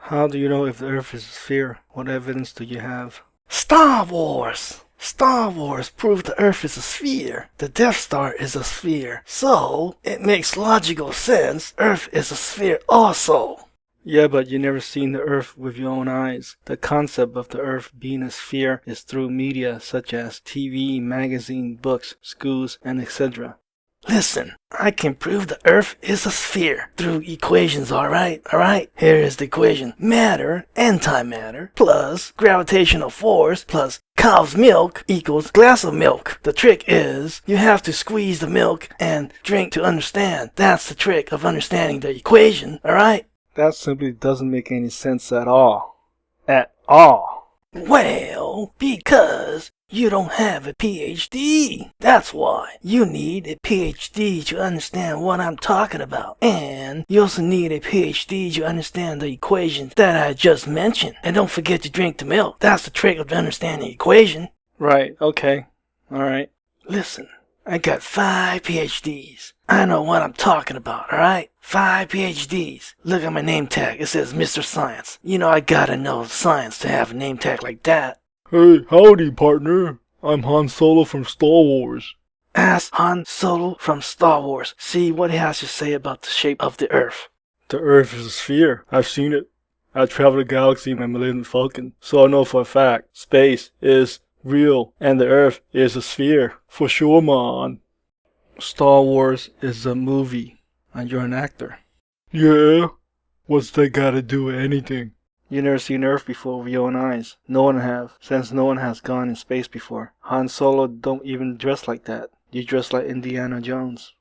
How do you know if the Earth is a sphere? What evidence do you have? Star Wars! Star Wars proved the Earth is a sphere. The Death Star is a sphere. So, it makes logical sense Earth is a sphere also. Yeah, but you never seen the Earth with your own eyes. The concept of the Earth being a sphere is through media such as TV, magazine, books, schools, and etc. Listen, I can prove the Earth is a sphere through equations, alright? Alright? Here is the equation. Matter, antimatter, plus gravitational force, plus cow's milk equals glass of milk. The trick is, you have to squeeze the milk and drink to understand. That's the trick of understanding the equation, alright? That simply doesn't make any sense at all. At all. Well, because you don't have a PhD. That's why. You need a PhD to understand what I'm talking about. And you also need a PhD to understand the equations that I just mentioned. And don't forget to drink the milk. That's the trick of understanding the equation. Right, okay. Alright. Listen, I got 5 PhDs. I know what I'm talking about, alright? 5 PhDs. Look at my name tag. It says Mr. Science. You know I gotta know science to have a name tag like that. Hey, howdy, partner. I'm Han Solo from Star Wars. Ask Han Solo from Star Wars. See what he has to say about the shape of the Earth. The Earth is a sphere. I've seen it. I traveled the galaxy in my Millennium Falcon, so I know for a fact space is real and the Earth is a sphere. For sure, man. Star Wars is a movie, and you're an actor. Yeah? What's that gotta do with anything? You never seen Earth before with your own eyes. No one have, since no one has gone in space before. Han Solo don't even dress like that. You dress like Indiana Jones.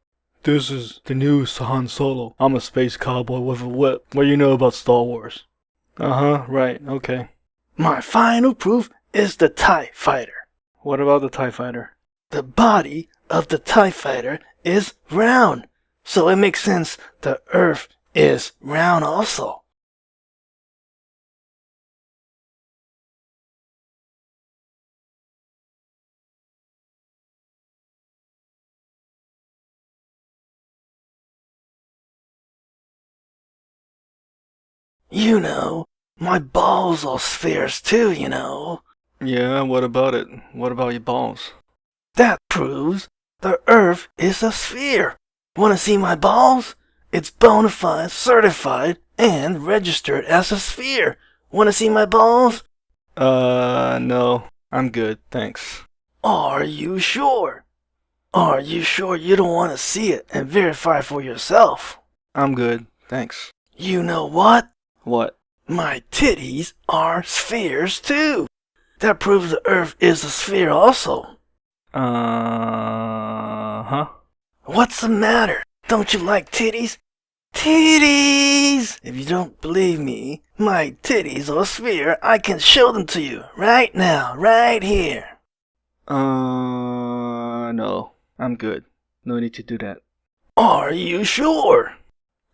This is the new Han Solo. I'm a space cowboy with a whip. What do you know about Star Wars? Uh-huh, right, okay. My final proof is the TIE Fighter. What about the TIE Fighter? The body of the TIE Fighter is round. So it makes sense the Earth is round also. You know, my balls are spheres too, you know. Yeah, what about it? What about your balls? That proves the Earth is a sphere. Wanna see my balls? It's bona fide, certified, and registered as a sphere. Wanna see my balls? No. I'm good, thanks. Are you sure? Are you sure you don't want to see it and verify for yourself? I'm good, thanks. You know what? What? My titties are spheres too. That proves the Earth is a sphere also. Huh? What's the matter? Don't you like titties? Titties! If you don't believe me, my titties are a sphere. I can show them to you right now, right here. No. I'm good. No need to do that. Are you sure?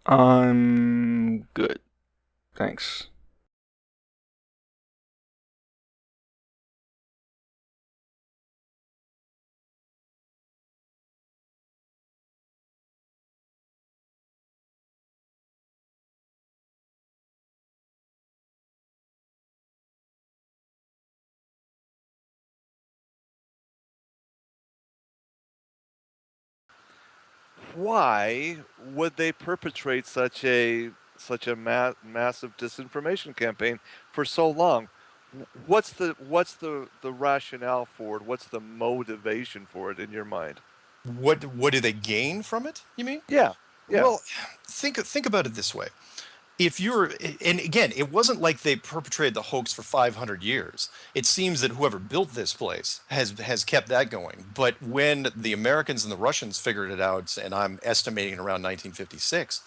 I'm good. Thanks. Why would they perpetrate such a massive disinformation campaign for so long? What's the rationale for it? What's the motivation for it in your mind? What do they gain from it, you mean? Yeah, yeah. Well, think about it this way. If you're and again, it wasn't like they perpetrated the hoax for 500 years. It seems that whoever built this place has kept that going. But when the Americans and the Russians figured it out, and I'm estimating around 1956,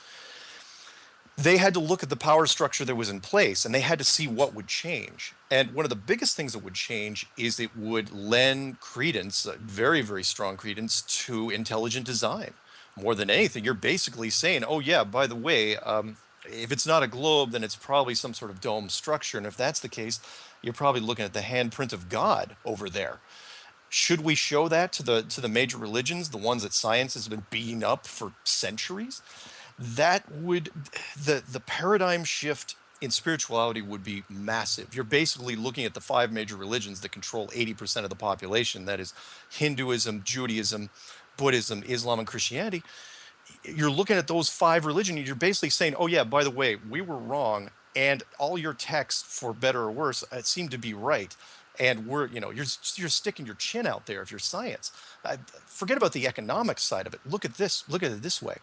they had to look at the power structure that was in place and they had to see what would change. And one of the biggest things that would change is it would lend credence, very, very strong credence, to intelligent design. More than anything, you're basically saying, oh, yeah, by the way, if it's not a globe, then it's probably some sort of dome structure. And if that's the case, you're probably looking at the handprint of God over there. Should we show that to the major religions, the ones that science has been beating up for centuries? That would the paradigm shift in spirituality would be massive. You're basically looking at the five major religions that control 80% of the population. That is Hinduism, Judaism, Buddhism, Islam, and Christianity. You're looking at those five religions. You're basically saying, oh, yeah, by the way, we were wrong. And all your texts, for better or worse, seem to be right. And you're sticking your chin out there if you're science. Forget about the economic side of it. Look at this. Look at it this way.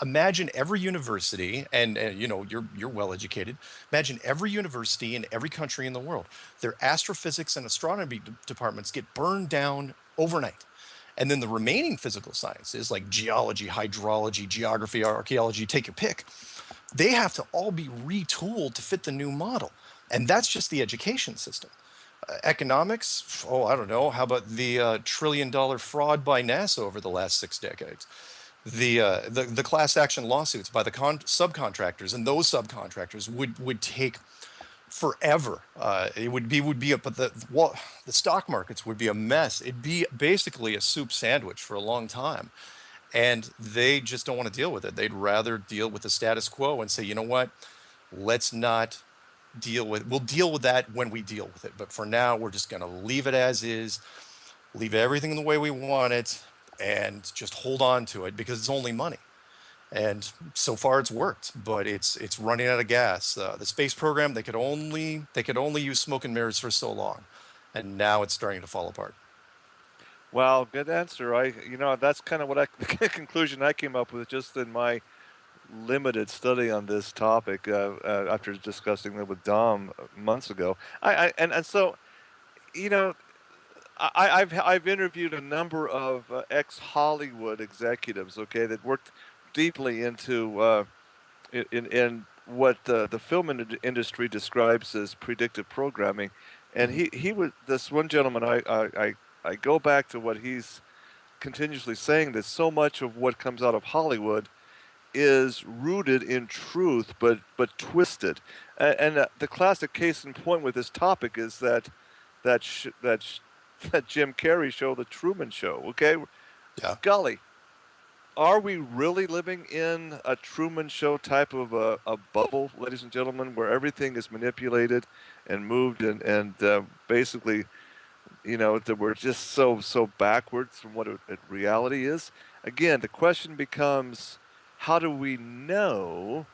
Imagine every university, and you're well educated. Imagine every university in every country in the world. Their astrophysics and astronomy departments get burned down overnight. And then the remaining physical sciences like geology, hydrology, geography, archaeology, take your pick, they have to all be retooled to fit the new model. And that's just the education system. Economics, oh, I don't know. How about the $1 trillion fraud by NASA over the last 6 decades? The class action lawsuits by the subcontractors, and those subcontractors would take forever. It would be but the stock markets would be a mess. It'd be basically a soup sandwich for a long time, and they just don't want to deal with it. They'd rather deal with the status quo and say, you know what, let's not we'll deal with that when we deal with it. But for now, we're just going to leave it as is, leave everything the way we want it, and just hold on to it because it's only money. And so far it's worked, but it's running out of gas. The space program, they could only use smoke and mirrors for so long, and now it's starting to fall apart. Well, good answer. That's kind of the conclusion I came up with just in my limited study on this topic after discussing it with Dom months ago. So, I've interviewed a number of ex-Hollywood executives, okay, that worked deeply into in what the film industry describes as predictive programming, and he was this one gentleman. I go back to what he's continuously saying, that so much of what comes out of Hollywood is rooted in truth, but twisted. And the classic case in point with this topic is that Jim Carrey show, The Truman Show. Okay, Yeah. golly, are we really living in a Truman Show type of a bubble, ladies and gentlemen, where everything is manipulated and moved and basically, that we're just so backwards from what reality is? Again, the question becomes, how do we know,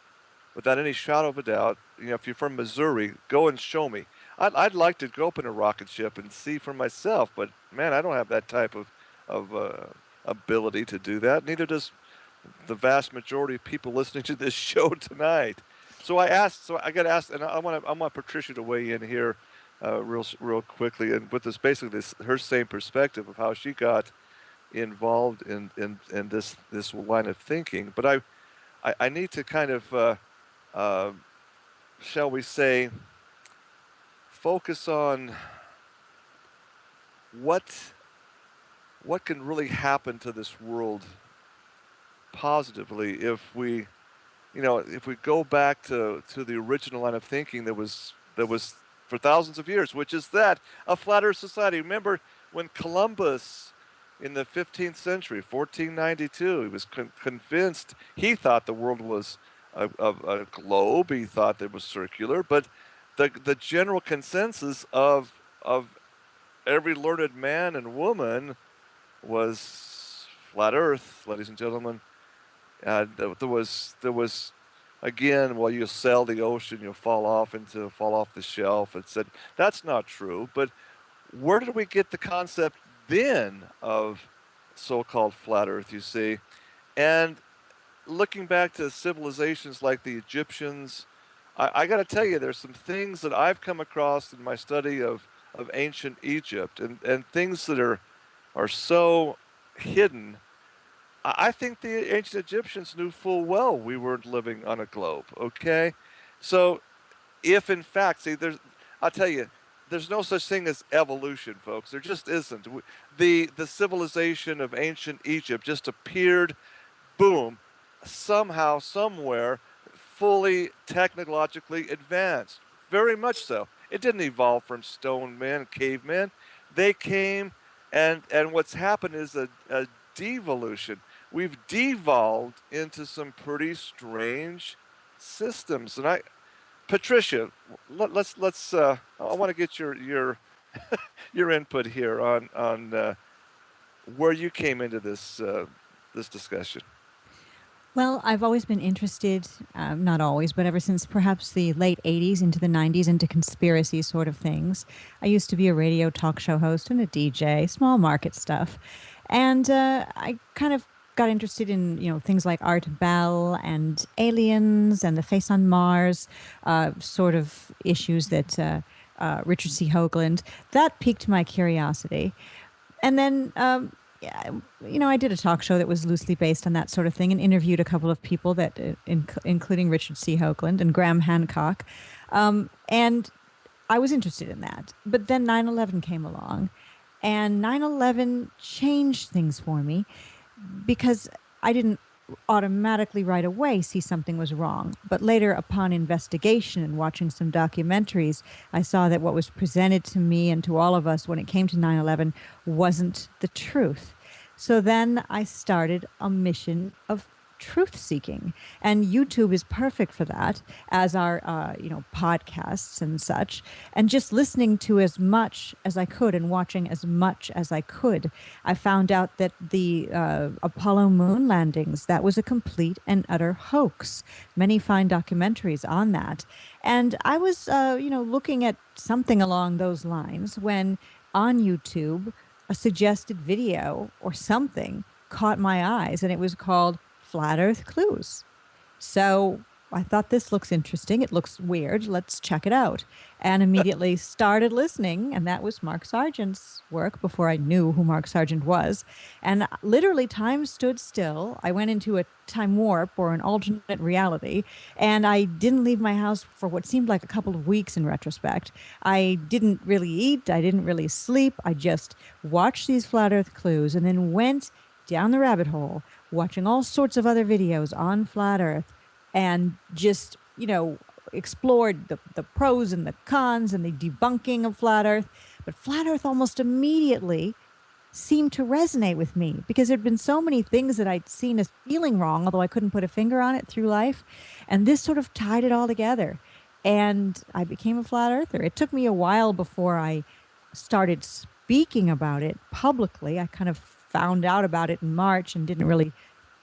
without any shadow of a doubt? If you're from Missouri, go and show me. I'd like to go up in a rocket ship and see for myself, but man, I don't have that type of ability to do that. Neither does the vast majority of people listening to this show tonight. So I got to ask, and I want Patricia to weigh in here, real quickly, and with basically her same perspective of how she got involved in this line of thinking. But I need to kind of shall we say, focus on what can really happen to this world positively if we go back to the original line of thinking that was for thousands of years, which is that a flat Earth society. Remember when Columbus in the 15th century, 1492, he was convinced, he thought the world was a globe. He thought it was circular, but the general consensus of every learned man and woman was flat Earth, ladies and gentlemen. There was again, well, you sail the ocean, you'll fall off the shelf. It said that's not true. But where did we get the concept then of so-called flat Earth? You see, and looking back to civilizations like the Egyptians, I got to tell you, there's some things that I've come across in my study of ancient Egypt, and things that are so hidden. I think the ancient Egyptians knew full well we weren't living on a globe. Okay, so if in fact, I'll tell you, there's no such thing as evolution, folks. There just isn't. The civilization of ancient Egypt just appeared, boom, somehow, somewhere, fully technologically advanced. Very much so. It didn't evolve from stone men, cavemen. They came, and what's happened is a devolution. We've devolved into some pretty strange systems, and Patricia, let's. I want to get your your input here on where you came into this discussion. Well, I've always been interested, not always, but ever since perhaps the late 80s into the 90s into conspiracy sort of things. I used to be a radio talk show host and a DJ, small market stuff. And I kind of got interested in, things like Art Bell and aliens and the face on Mars, sort of issues that Richard C. Hoagland. That piqued my curiosity. And then, yeah, I did a talk show that was loosely based on that sort of thing and interviewed a couple of people that, including Richard C. Hoagland and Graham Hancock. And I was interested in that. But then 9/11 came along, and 9/11 changed things for me because I didn't automatically right away see something was wrong. But later, upon investigation and watching some documentaries, I saw that what was presented to me and to all of us when it came to 9/11 wasn't the truth. So then I started a mission of truth seeking, and YouTube is perfect for that, as are podcasts and such, and just listening to as much as I could and watching as much as I could. I found out that the Apollo moon landings, that was a complete and utter hoax. Many fine documentaries on that, and I was looking at something along those lines when on YouTube a suggested video or something caught my eyes, and it was called Flat Earth Clues. So I thought, this looks interesting. It looks weird. Let's check it out. And immediately started listening. And that was Mark Sargent's work before I knew who Mark Sargent was. And literally time stood still. I went into a time warp or an alternate reality. And I didn't leave my house for what seemed like a couple of weeks in retrospect. I didn't really eat. I didn't really sleep. I just watched these Flat Earth Clues and then went down the rabbit hole, watching all sorts of other videos on Flat Earth, and just, explored the pros and the cons and the debunking of Flat Earth. But Flat Earth almost immediately seemed to resonate with me because there'd been so many things that I'd seen as feeling wrong, although I couldn't put a finger on it through life. And this sort of tied it all together. And I became a Flat Earther. It took me a while before I started speaking about it publicly. I kind of found out about it in March and didn't really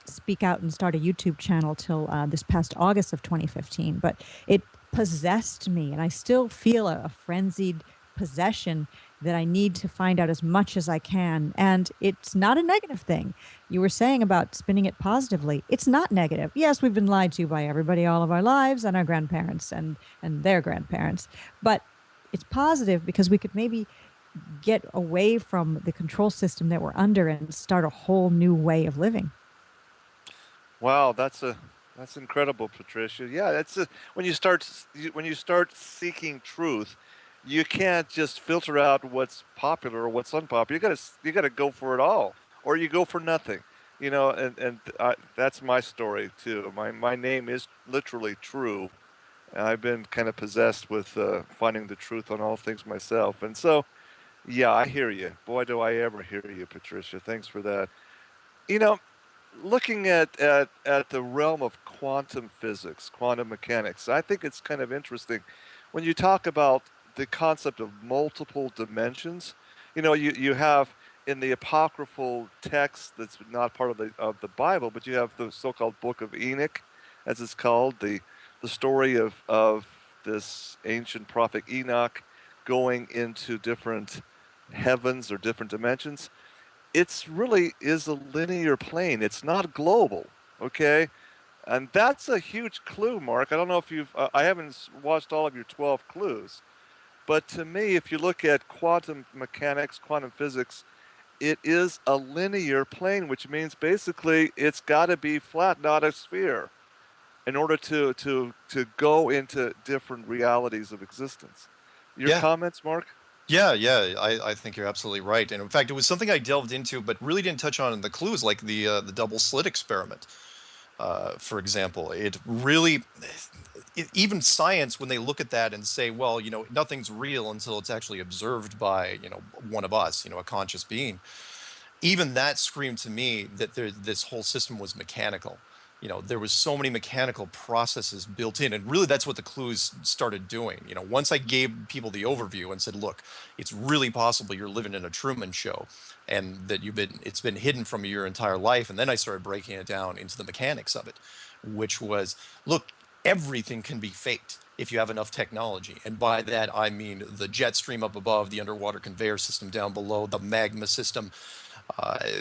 speak out and start a YouTube channel till this past August of 2015. But it possessed me, and I still feel a frenzied possession that I need to find out as much as I can. And it's not a negative thing. You were saying about spinning it positively. It's not negative. Yes, we've been lied to by everybody all of our lives, and our grandparents and their grandparents. But it's positive because we could maybe get away from the control system that we're under and start a whole new way of living. Wow, that's incredible, Patricia. Yeah, when you start seeking truth, you can't just filter out what's popular or what's unpopular. You gotta go for it all, or you go for nothing. That's my story too. My name is literally True. I've been kind of possessed with finding the truth on all things myself, and so. Yeah, I hear you. Boy, do I ever hear you, Patricia. Thanks for that. You know, looking at the realm of quantum physics, quantum mechanics, I think it's kind of interesting when you talk about the concept of multiple dimensions. You have in the apocryphal text that's not part of the Bible, but you have the so-called Book of Enoch, as it's called, the story of this ancient prophet Enoch going into different heavens or different dimensions. It's really is a linear plane. It's not global, okay? And that's a huge clue, Mark. I don't know if I haven't watched all of your 12 clues, but to me, if you look at quantum mechanics, quantum physics, it is a linear plane, which means basically it's got to be flat, not a sphere, in order to go into different realities of existence. Your comments, Mark? Yeah, I think you're absolutely right. And in fact, it was something I delved into, but really didn't touch on in the clues, like the double slit experiment, for example. It really, even science, when they look at that and say, well, nothing's real until it's actually observed by, one of us, a conscious being. Even that screamed to me that this whole system was mechanical. There was so many mechanical processes built in, and really that's what the clues started doing. Once I gave people the overview and said, look, it's really possible you're living in a Truman Show, and that it's been hidden from you your entire life. And then I started breaking it down into the mechanics of it, which was, look, everything can be faked if you have enough technology. And by that, I mean the jet stream up above, the underwater conveyor system down below, the magma system,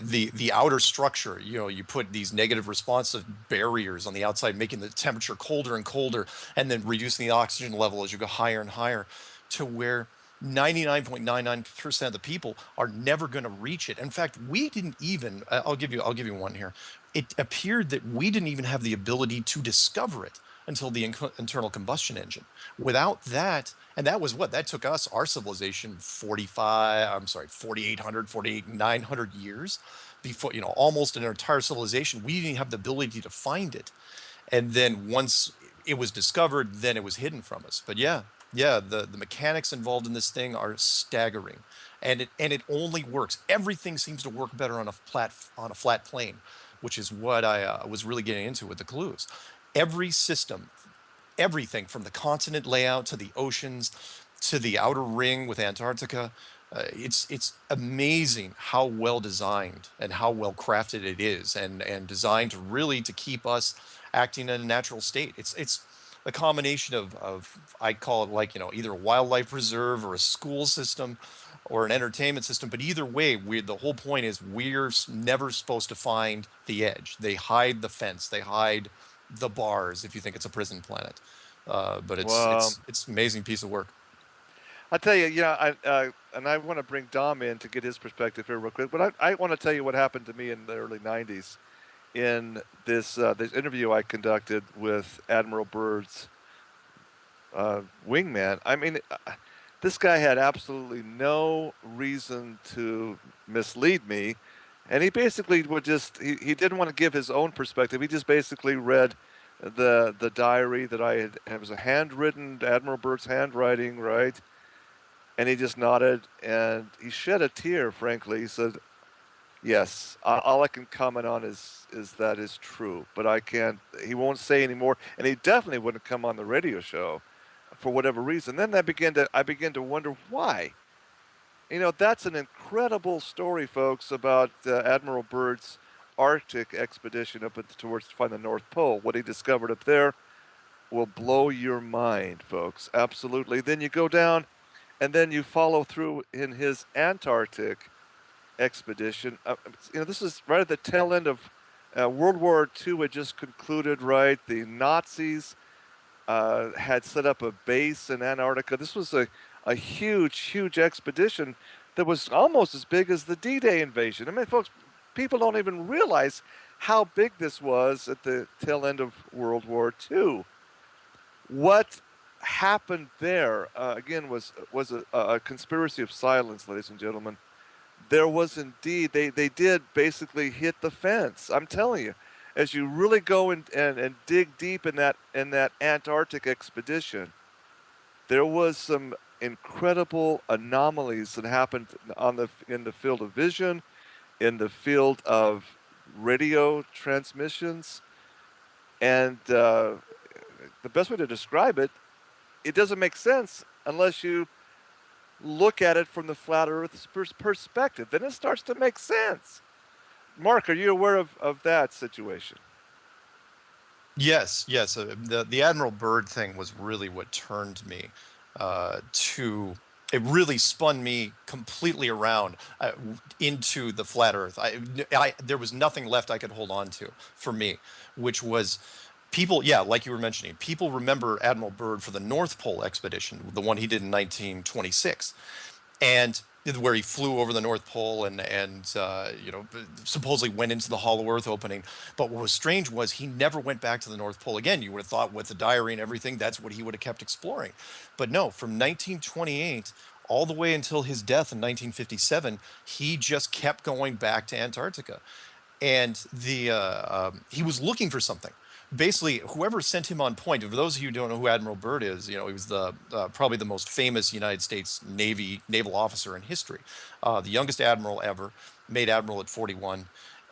the outer structure. You put these negative responsive barriers on the outside, making the temperature colder and colder, and then reducing the oxygen level as you go higher and higher, to where 99.99% of the people are never going to reach it. In fact, we didn't even. I'll give you one here. It appeared that we didn't even have the ability to discover it until the internal combustion engine. Without that, and that was what that took us, our civilization, 4,900 years before, almost an entire civilization. We didn't have the ability to find it. And then once it was discovered, then it was hidden from us. But yeah, the mechanics involved in this thing are staggering. And it only works. Everything seems to work better on a flat plane, which is what I was really getting into with the clues. Every system, everything from the continent layout to the oceans to the outer ring with Antarctica, it's amazing how well designed and how well crafted it is, and designed to keep us acting in a natural state. It's a combination of I call it like, either a wildlife preserve or a school system or an entertainment system. But either way, the whole point is we're never supposed to find the edge. They hide the fence. They hide the bars if you think it's a prison planet. But it's amazing piece of work. I'll tell you, and I want to bring Dom in to get his perspective here real quick. But I want to tell you what happened to me in the early '90s in this interview I conducted with Admiral Byrd's wingman. I mean, this guy had absolutely no reason to mislead me, and he basically he didn't want to give his own perspective. He just basically read the diary that I had. It was a handwritten, Admiral Byrd's handwriting, right? And he just nodded, and he shed a tear, frankly. He said, yes, all I can comment on is that is true, but I can't, he won't say anymore, and he definitely wouldn't come on the radio show for whatever reason. Then I began to wonder why. That's an incredible story, folks, about Admiral Byrd's Arctic expedition towards to find the North Pole. What he discovered up there will blow your mind, folks. Absolutely. Then you go down, and then you follow through in his Antarctic expedition. This is right at the tail end of World War II had just concluded, right? The Nazis had set up a base in Antarctica. This was a huge expedition that was almost as big as the D-Day invasion. I mean, folks, people don't even realize how big this was at the tail end of World War II. What happened there, again, was a conspiracy of silence, ladies and gentlemen. There was indeed, they did basically hit the fence. I'm telling you, as you really go and dig deep in that Antarctic expedition, there was some incredible anomalies that happened in the field of vision, in the field of radio transmissions, and the best way to describe it, it doesn't make sense unless you look at it from the flat Earth's perspective. Then it starts to make sense. Mark, are you aware of that situation? Yes. The Admiral Byrd thing was really what turned me it really spun me completely around into the flat Earth. There was nothing left I could hold on to for me, which was people, like you were mentioning, people remember Admiral Byrd for the North Pole expedition, the one he did in 1926, and where he flew over the North Pole and supposedly went into the Hollow Earth opening. But what was strange was he never went back to the North Pole again. You would have thought with the diary and everything, that's what he would have kept exploring. But no, from 1928 all the way until his death in 1957, he just kept going back to Antarctica. And he was looking for something. Basically, whoever sent him on point, for those of you who don't know who Admiral Byrd is, he was probably the most famous United States naval officer in history, the youngest admiral ever, made admiral at 41.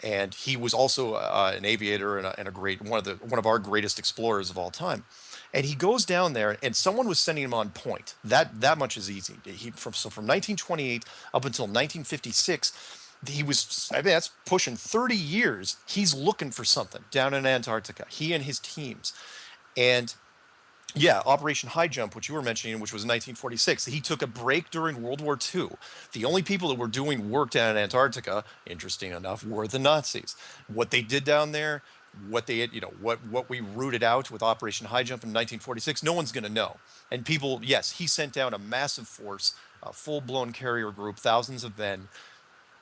and he was also an aviator and a great one of our greatest explorers of all time. And he goes down there, and someone was sending him on point. That much is easy. From 1928 up until 1956, he was, I mean, that's pushing 30 years. He's looking for something down in Antarctica. He and his teams, and yeah, Operation High Jump, which you were mentioning, which was in 1946. He took a break during World War II. The only people that were doing work down in Antarctica, interesting enough, were the Nazis. What they did down there, what they had, what we rooted out with Operation High Jump in 1946, no one's going to know. And people, yes, he sent down a massive force, a full-blown carrier group, thousands of men,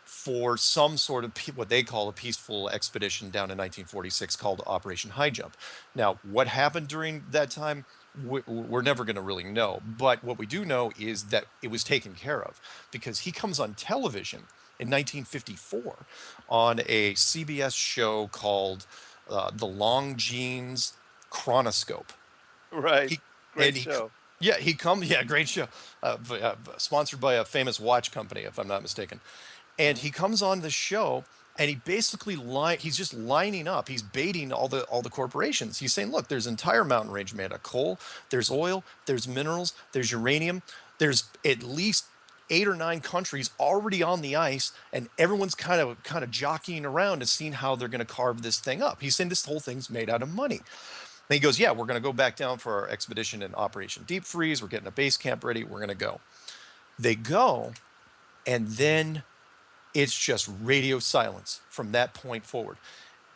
for some sort of what they call a peaceful expedition down in 1946 called Operation High Jump. Now, what happened during that time, we're never going to really know. But what we do know is that it was taken care of, because he comes on television in 1954 on a CBS show called The Longines Chronoscope. Right. Great He, show. yeah, great show. Sponsored by a famous watch company, if I'm not mistaken. And he comes on the show, and he basically he's just lining up. He's baiting all the corporations. He's saying, look, there's an entire mountain range made of coal, there's oil, there's minerals, there's uranium, there's at least 8 or 9 countries already on the ice, and everyone's kind of jockeying around and seeing how they're going to carve this thing up. He's saying this whole thing's made out of money. And he goes, yeah, we're going to go back down for our expedition in Operation Deep Freeze. We're getting a base camp ready. We're going to go. They go, and then it's just radio silence from that point forward.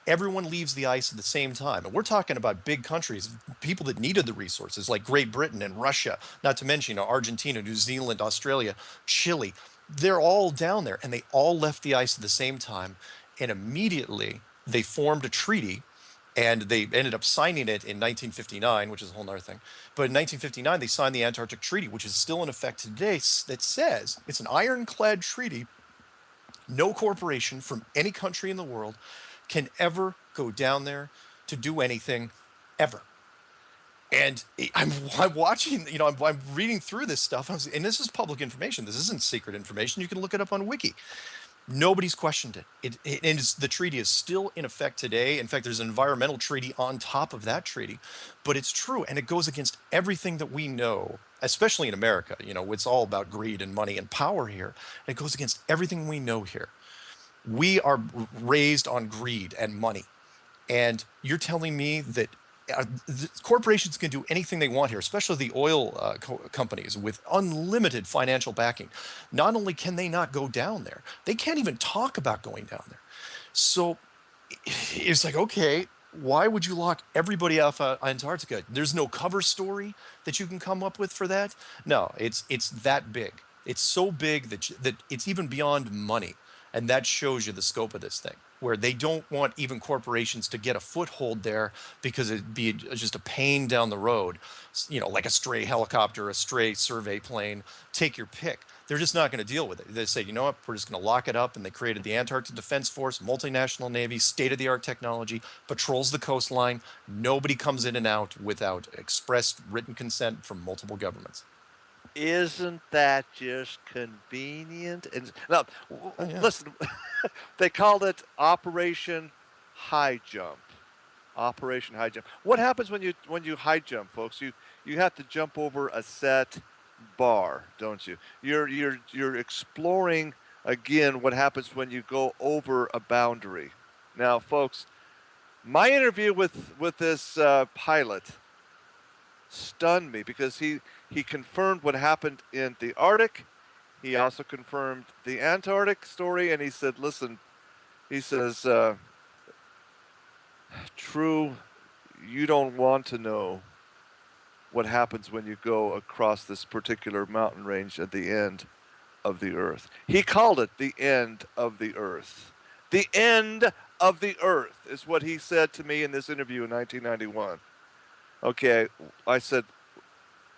Everyone leaves the ice at the same time. And we're talking about big countries, people that needed the resources, like Great Britain and Russia, not to mention Argentina, New Zealand, Australia, Chile. They're all down there, and they all left the ice at the same time. And immediately they formed a treaty, and they ended up signing it in 1959, which is a whole nother thing. But in 1959, they signed the Antarctic Treaty, which is still in effect today, that says it's an ironclad treaty. No corporation from any country in the world can ever go down there to do anything, ever. And I'm watching, I'm reading through this stuff, and this is public information. This isn't secret information. You can look it up on Wiki. Nobody's questioned it. The treaty is still in effect today. In fact, there's an environmental treaty on top of that treaty, but it's true, and it goes against everything that we know, especially in America. It's all about greed and money and power here. And it goes against everything we know here. We are raised on greed and money, and you're telling me that corporations can do anything they want here, especially the oil companies with unlimited financial backing. Not only can they not go down there, they can't even talk about going down there. So it's like, okay, why would you lock everybody off Antarctica? There's no cover story that you can come up with for that. No, it's that big. It's so big that it's even beyond money. And that shows you the scope of this thing, where they don't want even corporations to get a foothold there, because it'd be just a pain down the road, like a stray helicopter, a stray survey plane, take your pick. They're just not going to deal with it. They say, you know what, we're just going to lock it up. And they created the Antarctic Defense Force, multinational Navy, state-of-the-art technology, patrols the coastline. Nobody comes in and out without express written consent from multiple governments. Isn't that just convenient? And now, yeah. Listen, they called it Operation High Jump. Operation High Jump. What happens when you high jump, folks? You have to jump over a set bar, don't you? You're exploring again what happens when you go over a boundary. Now, folks, my interview with this pilot stunned me, because he confirmed what happened in the Arctic. He also confirmed the Antarctic story, and he said, listen, he says, True, you don't want to know what happens when you go across this particular mountain range at the end of the earth. He called it the end of the earth. The end of the earth is what he said to me in this interview in 1991. Okay, I said,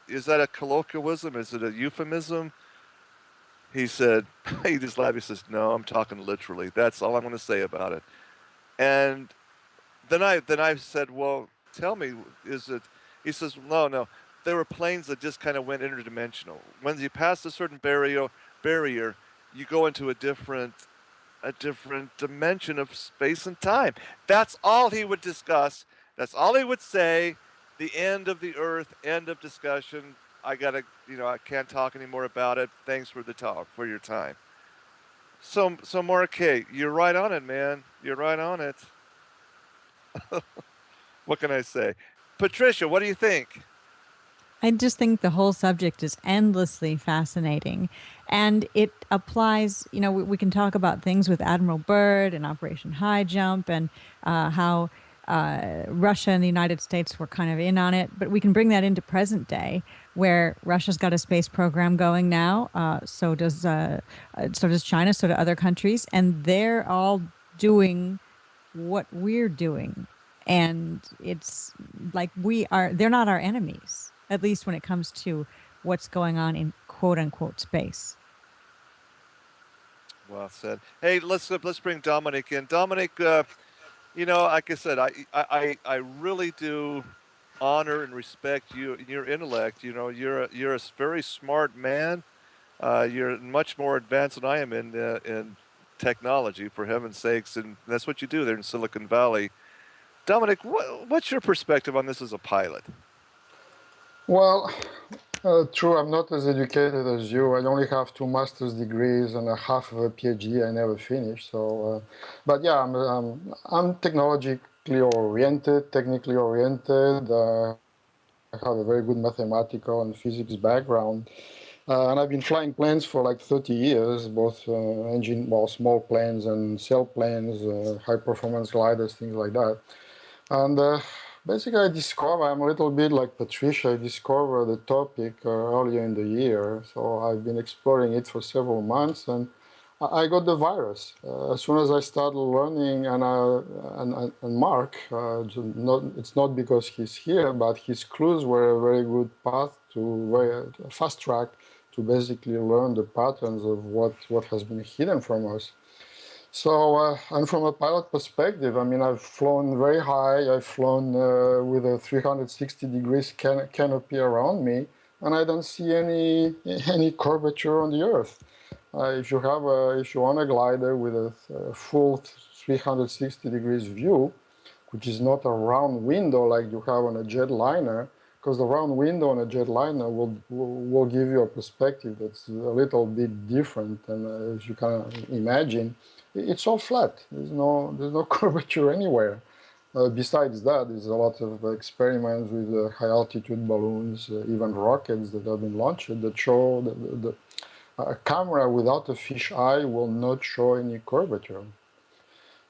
is that a colloquialism? Is it a euphemism? He said, he just laughed. He says, no, I'm talking literally. That's all I'm going to say about it. And then I said, well, tell me, is it? He says, no. There were planes that just kind of went interdimensional. When you pass a certain barrier, you go into a different dimension of space and time. That's all he would discuss. That's all he would say. The end of the Earth. End of discussion. I gotta, I can't talk anymore about it. Thanks for the talk, for your time. So Mark, hey, you're right on it, man. You're right on it. What can I say? Patricia, what do you think? I just think the whole subject is endlessly fascinating. And it applies, we can talk about things with Admiral Byrd and Operation High Jump and how Russia and the United States were kind of in on it. But we can bring that into present day where Russia's got a space program going now. So does China, so do other countries. And they're all doing what we're doing. And it's like they're not our enemies, at least when it comes to what's going on in quote unquote space. Well said. Hey, let's bring Dominic in. Dominic, like I said, I really do honor and respect you, your intellect. You're a very smart man. You're much more advanced than I am in technology, for heaven's sakes, and that's what you do there in Silicon Valley. Dominic, what's your perspective on this as a pilot? Well, true, I'm not as educated as you. I only have 2 master's degrees and a half of a PhD I never finished. So, but yeah, I'm technologically oriented, technically oriented. I have a very good mathematical and physics background. And I've been flying planes for like 30 years, both small planes and sailplanes, high performance gliders, things like that. And basically, I'm a little bit like Patricia. I discovered the topic earlier in the year. So I've been exploring it for several months, and I got the virus. As soon as I started learning, and Mark, it's not because he's here, but his clues were a very good path a fast track to basically learn the patterns of what has been hidden from us. So, and from a pilot perspective, I've flown very high. I've flown with a 360 degrees canopy around me, and I don't see any curvature on the Earth. If you want a glider with a full 360 degrees view, which is not a round window like you have on a jetliner, because the round window on a jetliner will give you a perspective that's a little bit different, and as you can imagine, it's all flat. There's no curvature anywhere. Besides that, there's a lot of experiments with high altitude balloons, even rockets that have been launched that show a camera without a fish eye will not show any curvature.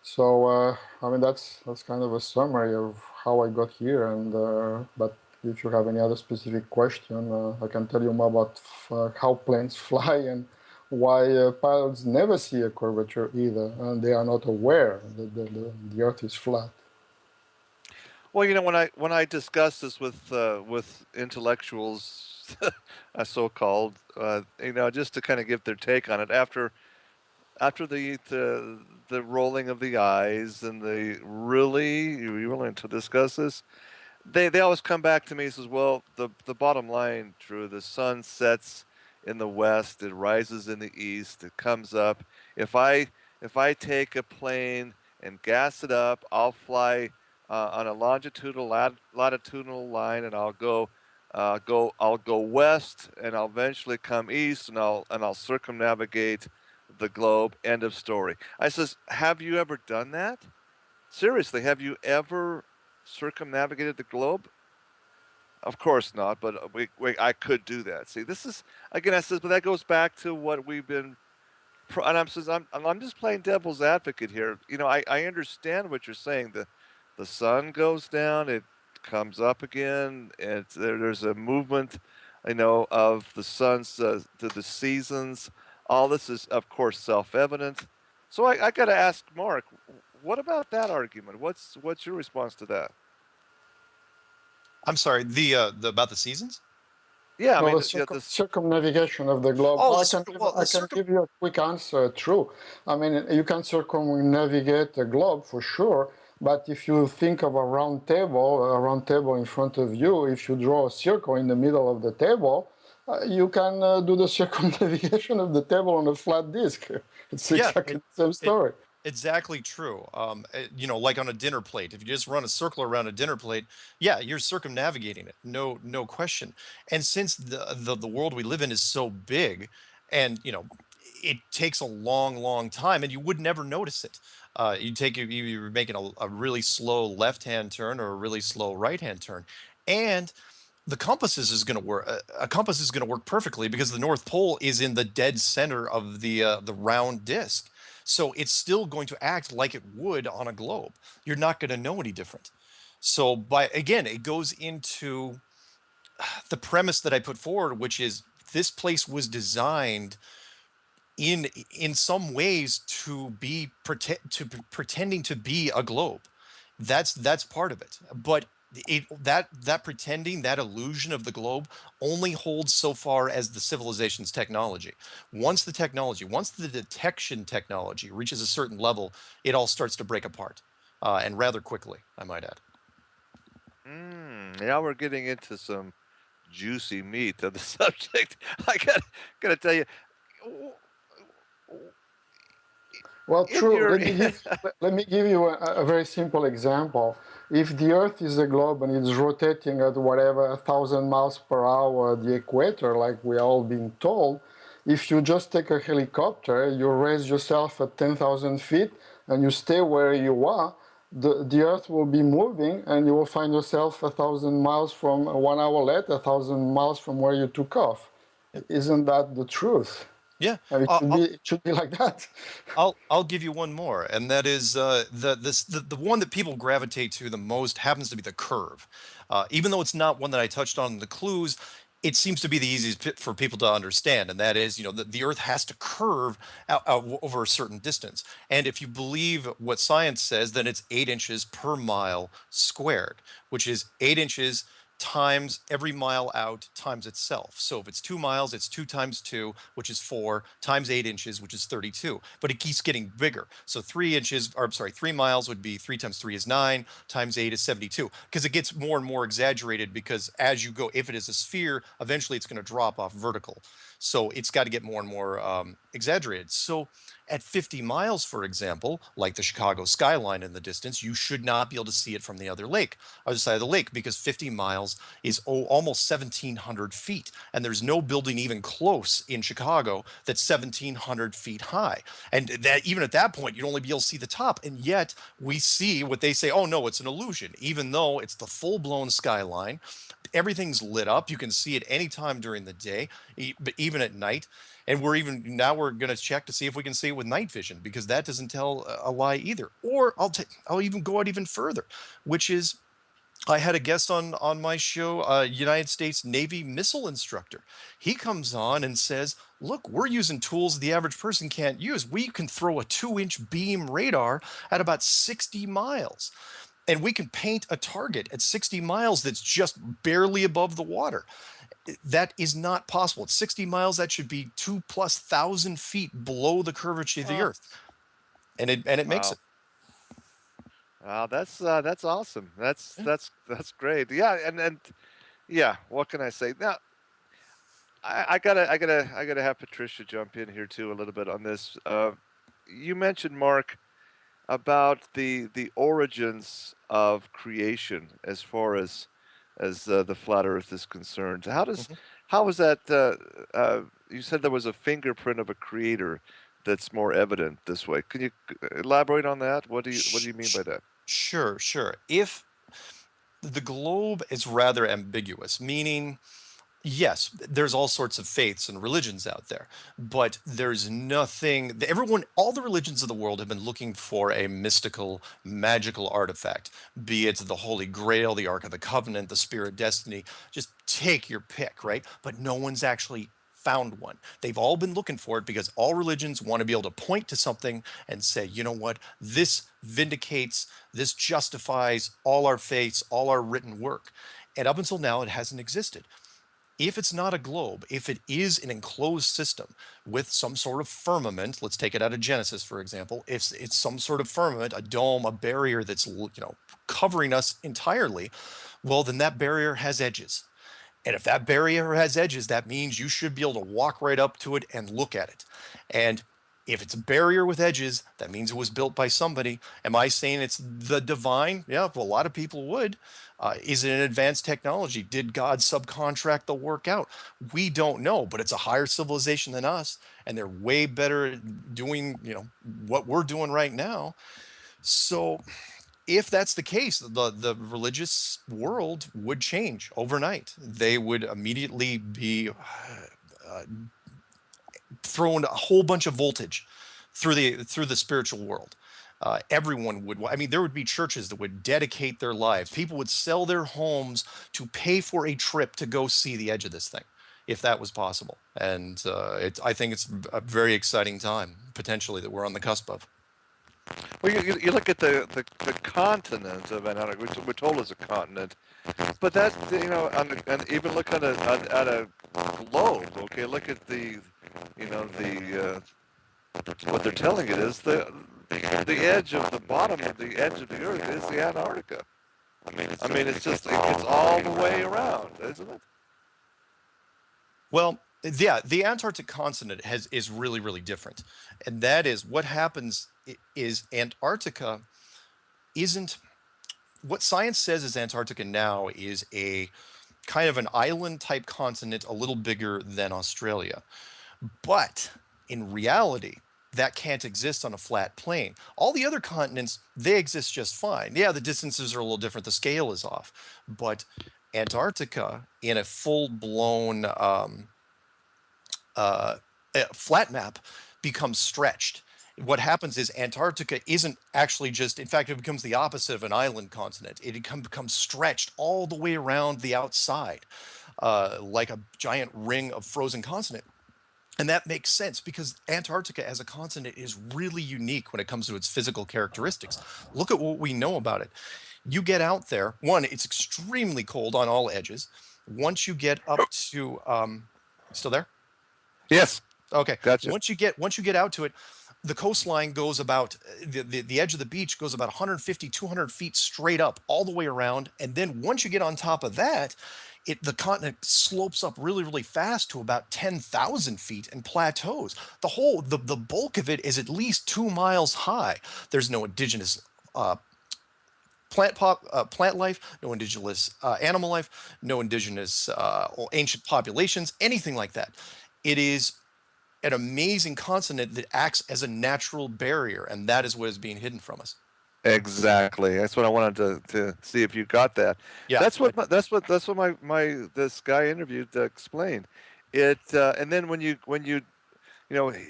So that's kind of a summary of how I got here. And but if you have any other specific question, I can tell you more about how planes fly and why pilots never see a curvature either, and they are not aware that the Earth is flat. Well, when I discuss this with intellectuals, so-called, just to kind of give their take on it after the rolling of the eyes and the really you willing to discuss this, they always come back to me and says, well, the bottom line, Drew, the sun sets in the west, it rises in the east, it comes up. If I take a plane and gas it up, I'll fly on a latitudinal line, and I'll go west, and I'll eventually come east, and I'll circumnavigate the globe. End of story. I says, have you ever done that? Seriously, have you ever circumnavigated the globe? Of course not, but I could do that. See, this is, again, I says, but that goes back to what we've been, and I'm just playing devil's advocate here. I understand what you're saying. The sun goes down, it comes up again, and there's a movement, of the sun's to the seasons. All this is, of course, self-evident. So I got to ask Mark, what about that argument? What's your response to that? I'm sorry, the about the seasons? Yeah, Well, circumnavigation of the globe. Oh, I can give you a quick answer. True. You can circumnavigate the globe for sure, but if you think of a round table in front of you, if you draw a circle in the middle of the table, You can do the circumnavigation of the table on a flat disk. It's Yeah, exactly the same it story. exactly true. Like on a dinner plate, if you just run a circle around a dinner plate, yeah, you're circumnavigating it, no question. And since the world we live in is so big, and it takes a long time, and you would never notice it. You're making a really slow left-hand turn or a really slow right-hand turn, and the compasses is going to work. A compass is going to work perfectly because the North Pole is in the dead center of the round disk. So it's still going to act like it would on a globe. You're not going to know any different. So again, it goes into the premise that I put forward, which is this place was designed in some ways to be pretending to be a globe. That's part of it. But that pretending, that illusion of the globe only holds so far as the civilization's technology. Once the detection technology reaches a certain level, it all starts to break apart, and rather quickly, I might add. Now we're getting into some juicy meat of the subject. I gotta tell you, Well, in true. your Let me give you a very simple example. If the Earth is a globe and it's rotating at whatever 1,000 miles per hour at the equator, like we are all being told, if you just take a helicopter, you raise yourself at 10,000 feet and you stay where you are, the Earth will be moving and you will find yourself 1,000 miles from 1 hour later, 1,000 miles from where you took off. Isn't that the truth? Yeah. And Uh, it should be like that. I'll give you one more, and that is the one that people gravitate to the most happens to be the curve. Even though it's not one that I touched on in the clues, it seems to be the easiest for people to understand, and that is, the Earth has to curve out over a certain distance. And if you believe what science says, then it's 8 inches per mile squared, which is 8 inches times every mile out times itself. So if it's 2 miles, it's 2 times 2, which is 4, times 8 inches, which is 32. But it keeps getting bigger. So 3 inches, or I'm sorry, 3 miles would be 3 times 3 is 9, times 8 is 72. Because it gets more and more exaggerated because as you go, if it is a sphere, eventually it's going to drop off vertical. So it's got to get more and more exaggerated. So at 50 miles, for example, like the Chicago skyline in the distance, you should not be able to see it from the other side of the lake, because 50 miles is almost 1,700 feet. And there's no building even close in Chicago that's 1,700 feet high. And that even at that point, you'd only be able to see the top. And yet we see what they say, oh no, it's an illusion, even though it's the full-blown skyline. Everything's lit up. You can see it anytime during the day, but even at night. And we're going to check to see if we can see it with night vision, because that doesn't tell a lie either. Or I'll even go out even further, which is I had a guest on my show, a United States Navy missile instructor. He comes on and says, look, we're using tools the average person can't use. We can throw a 2-inch beam radar at about 60 miles. And we can paint a target at 60 miles that's just barely above the water. That is not possible. At 60 miles, that should be 2,000+ feet below the curvature of the Earth. And it makes wow. it. Wow, that's awesome. That's great. Yeah, and yeah, what can I say? Now, I gotta have Patricia jump in here too a little bit on this. You mentioned, Mark, about the origins of creation as far as the flat Earth is concerned. Mhm. How is that? You said there was a fingerprint of a creator that's more evident this way. Can you elaborate on that? What do you mean by that? Sure. If the globe is rather ambiguous, meaning, yes, there's all sorts of faiths and religions out there, but there's nothing, all the religions of the world have been looking for a mystical, magical artifact, be it the Holy Grail, the Ark of the Covenant, the Spirit Destiny, just take your pick, right? But no one's actually found one. They've all been looking for it because all religions want to be able to point to something and say, you know what, this vindicates, this justifies all our faiths, all our written work. And up until now, it hasn't existed. If it's not a globe, if it is an enclosed system with some sort of firmament, let's take it out of Genesis, for example, if it's some sort of firmament, a dome, a barrier that's covering us entirely, well, then that barrier has edges. And if that barrier has edges, that means you should be able to walk right up to it and look at it. And if it's a barrier with edges, that means it was built by somebody. Am I saying it's the divine? Yeah, well, a lot of people would. Is it an advanced technology? Did God subcontract the work out? We don't know, but it's a higher civilization than us, and they're way better at doing, what we're doing right now. So if that's the case, the religious world would change overnight. They would immediately be thrown a whole bunch of voltage through the spiritual world. Everyone would. I mean, there would be churches that would dedicate their lives. People would sell their homes to pay for a trip to go see the edge of this thing, if that was possible. And I think it's a very exciting time potentially that we're on the cusp of. Well, you look at the continent of Antarctica, which we're told is a continent, but that and even look at a globe. Okay, look at the what they're telling it is the edge of the bottom of the edge of the Earth is the Antarctica. I mean, it's all the way around, isn't it? Well, yeah, the Antarctic continent is really, really different. And that is what happens is Antarctica isn't what science says is Antarctica now is a kind of an island type continent, a little bigger than Australia. But in reality, that can't exist on a flat plane. All the other continents, they exist just fine. Yeah, the distances are a little different. The scale is off. But Antarctica in a full-blown flat map becomes stretched. What happens is Antarctica isn't actually just, in fact, it becomes the opposite of an island continent. It becomes stretched all the way around the outside, like a giant ring of frozen continent. And that makes sense because Antarctica as a continent is really unique when it comes to its physical characteristics. Look at what we know about it. You get out there, one, it's extremely cold on all edges. Once you get up to, still there? Yes. Okay. Gotcha. Once you get out to it, the coastline goes about, the edge of the beach goes about 150, 200 feet straight up all the way around. And then once you get on top of that, the continent slopes up really, really fast to about 10,000 feet and plateaus. The bulk of it is at least 2 miles high. There's no indigenous plant life, no indigenous animal life, no indigenous or ancient populations, anything like that. It is an amazing continent that acts as a natural barrier, and that is what is being hidden from us. Exactly. That's what I wanted to see if you got that. Yeah. That's what this guy interviewed explained. It and then when you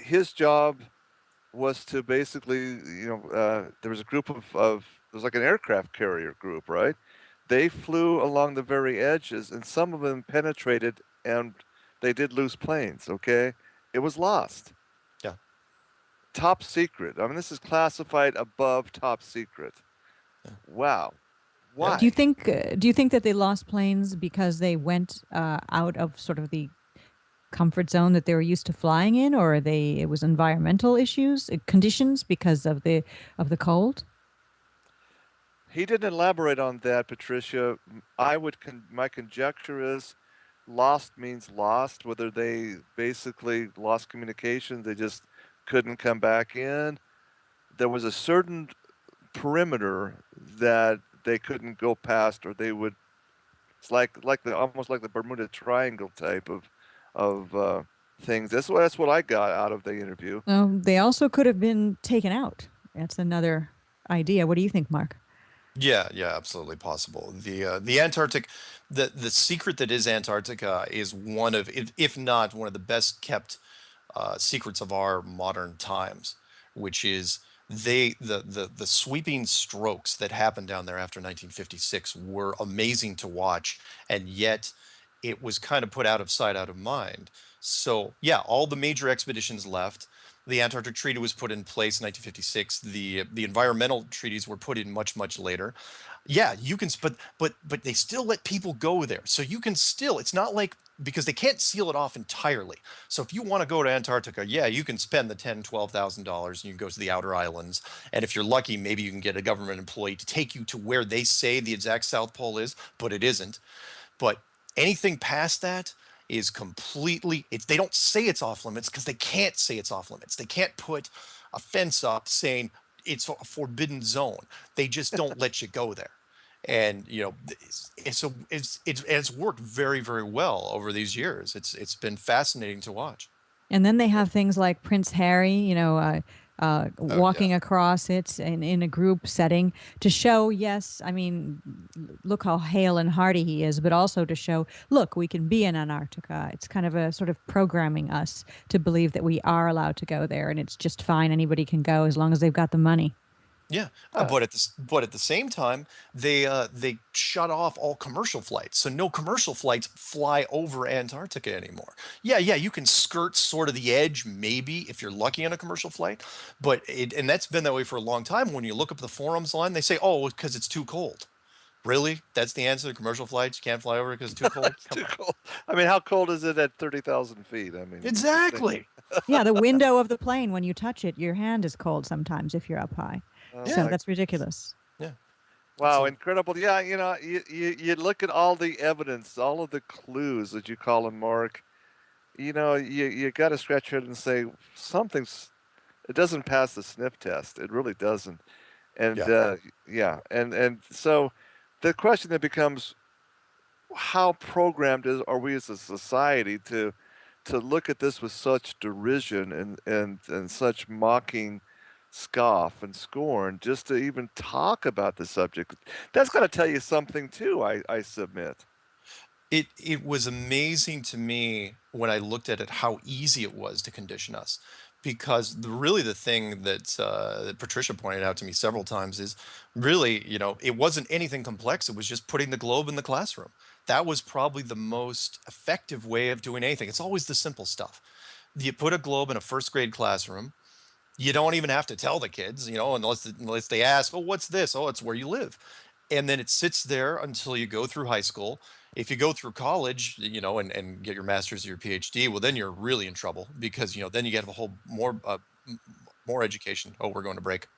his job was to basically there was a group of there was like an aircraft carrier group, right? They flew along the very edges, and some of them penetrated, and they did lose planes. Okay, it was lost. Top secret. I mean, this is classified above top secret. Wow. Why? Do you think that they lost planes because they went out of sort of the comfort zone that they were used to flying in, or it was environmental issues, conditions because of the cold? He didn't elaborate on that, Patricia. My conjecture is lost means lost, whether they basically lost communication, they just couldn't come back in. There was a certain perimeter that they couldn't go past, or they would. It's almost like the Bermuda Triangle type of things. That's what I got out of the interview. They also could have been taken out. That's another idea. What do you think, Mark? Yeah, absolutely possible. The Antarctic, the secret that is Antarctica is one of, if not one of the best kept secrets of our modern times, which is the sweeping strokes that happened down there after 1956 were amazing to watch, and yet it was kind of put out of sight, out of mind. So yeah, all the major expeditions left. The Antarctic Treaty was put in place in 1956. The environmental treaties were put in much, much later. Yeah, you can, but they still let people go there. So you can still, it's not like, because they can't seal it off entirely. So if you want to go to Antarctica, yeah, you can spend the $10,000, $12,000 and you can go to the outer islands. And if you're lucky, maybe you can get a government employee to take you to where they say the exact South Pole is, but it isn't. But Anything past that is completely, they don't say it's off limits because they can't say it's off limits. They can't put a fence up saying it's a forbidden zone. They just don't let you go there. And it's worked very, very well over these years. It's been fascinating to watch. And then they have things like Prince Harry, Oh yeah. walking across it in a group setting to show, yes, I mean, look how hale and hearty he is, but also to show, look, we can be in Antarctica. It's kind of a sort of programming us to believe that we are allowed to go there, and it's just fine. Anybody can go as long as they've got the money. Yeah, but at the same time, they shut off all commercial flights, so no commercial flights fly over Antarctica anymore. Yeah, yeah, you can skirt sort of the edge, maybe if you're lucky on a commercial flight, and that's been that way for a long time. When you look up the forums line, they say, "Oh, because it's too cold." Really? That's the answer? Commercial flights you can't fly over because it's too cold? It's Come too on. cold. I mean, how cold is it at 30,000 feet? I mean, Exactly. Yeah, the window of the plane, when you touch it, your hand is cold sometimes if you're up high. oh So my that's ridiculous. Yeah. Wow, So incredible. Yeah, you look at all the evidence, all of the clues that you call them, Mark. You got to scratch your head and say something's. It doesn't pass the sniff test. It really doesn't. And yeah. yeah, and so the question that becomes, how programmed are we as a society to look at this with such derision and such mocking scoff and scorn just to even talk about the subject? That's got to tell you something too, I submit. It was amazing to me when I looked at it how easy it was to condition us, because really the thing that Patricia pointed out to me several times is really, it wasn't anything complex. It was just putting the globe in the classroom. That was probably the most effective way of doing anything. It's always the simple stuff. You put a globe in a first grade classroom. You don't even have to tell the kids, unless they ask, "Oh, what's this?" "Oh, it's where you live." And then it sits there until you go through high school. If you go through college, and get your master's or your PhD, well, then you're really in trouble because, then you get a whole more education. Oh, we're going to break.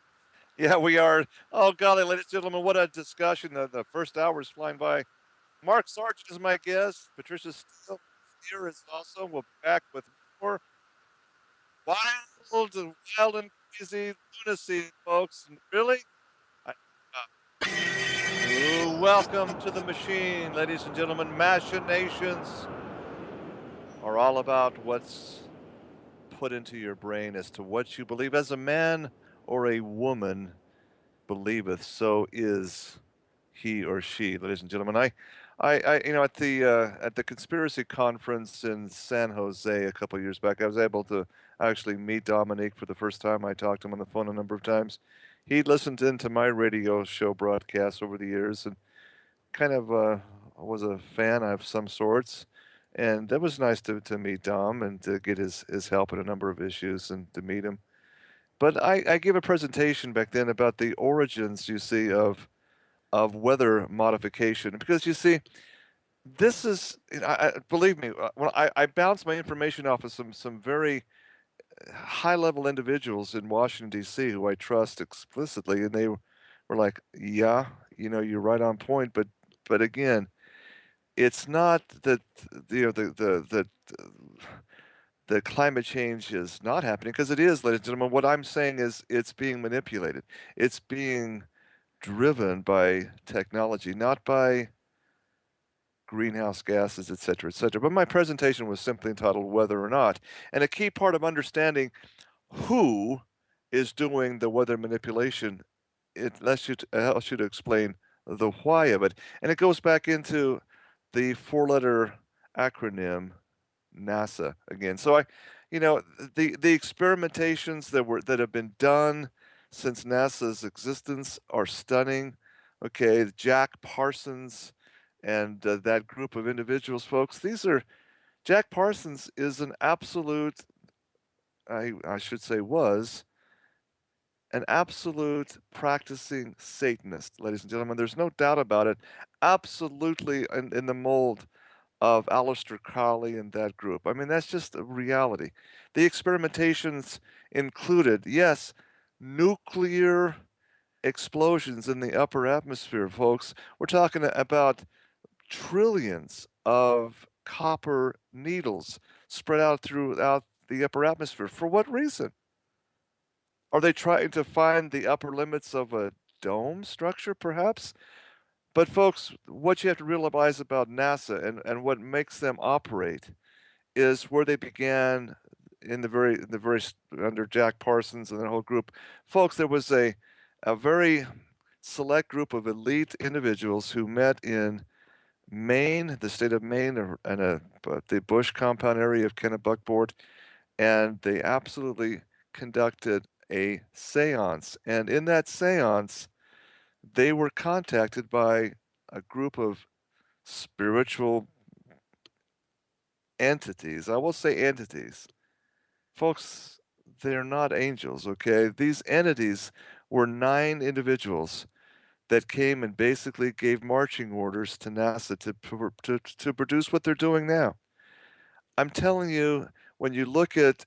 Yeah, we are. Oh, golly, ladies and gentlemen, what a discussion. The first hour is flying by. Mark Sargent is my guest. Patricia Steele here is also. We'll be back with more wild and crazy lunacy, folks. And really, I, welcome to the machine, ladies and gentlemen. Machinations are all about what's put into your brain as to what you believe. As a man or a woman believeth, so is he or she, ladies and gentlemen. At the conspiracy conference in San Jose a couple of years back, I was able to actually meet Dominique for the first time. I talked to him on the phone a number of times. He listened into my radio show broadcasts over the years and kind of was a fan of some sorts. And that was nice to meet Dom and to get his help in a number of issues and to meet him. But I gave a presentation back then about the origins, you see, of weather modification, because you see, this is, believe me, when I bounce my information off of some very high level individuals in Washington D.C. who I trust explicitly, and they were like, "Yeah, you're right on point," but again, it's not that the climate change is not happening, because it is, ladies and gentlemen. What I'm saying is it's being manipulated. It's being driven by technology, not by greenhouse gases, et cetera, et cetera. But my presentation was simply entitled Whether or Not. And a key part of understanding who is doing the weather manipulation, it helps you to explain the why of it. And it goes back into the four-letter acronym NASA again. So the experimentations that have been done since NASA's existence are stunning. Okay, Jack Parsons and that group of individuals, folks. Jack Parsons is an absolute, I should say, was an absolute practicing Satanist, ladies and gentlemen. There's no doubt about it. Absolutely in the mold of Aleister Crowley and that group. I mean, that's just a reality. The experimentations included, yes, nuclear explosions in the upper atmosphere, folks. We're talking about trillions of copper needles spread out throughout the upper atmosphere. For what reason? Are they trying to find the upper limits of a dome structure, perhaps? But folks, what you have to realize about NASA and what makes them operate is where they began in the very under Jack Parsons and the whole group. Folks, there was a very select group of elite individuals who met in Maine, the state of Maine, and the Bush compound area of Kennebunkport, and they absolutely conducted a séance. And in that séance, they were contacted by a group of spiritual entities. I will say entities. Folks, they're not angels, okay? These entities were 9 individuals that came and basically gave marching orders to NASA to produce what they're doing now. I'm telling you, when you look at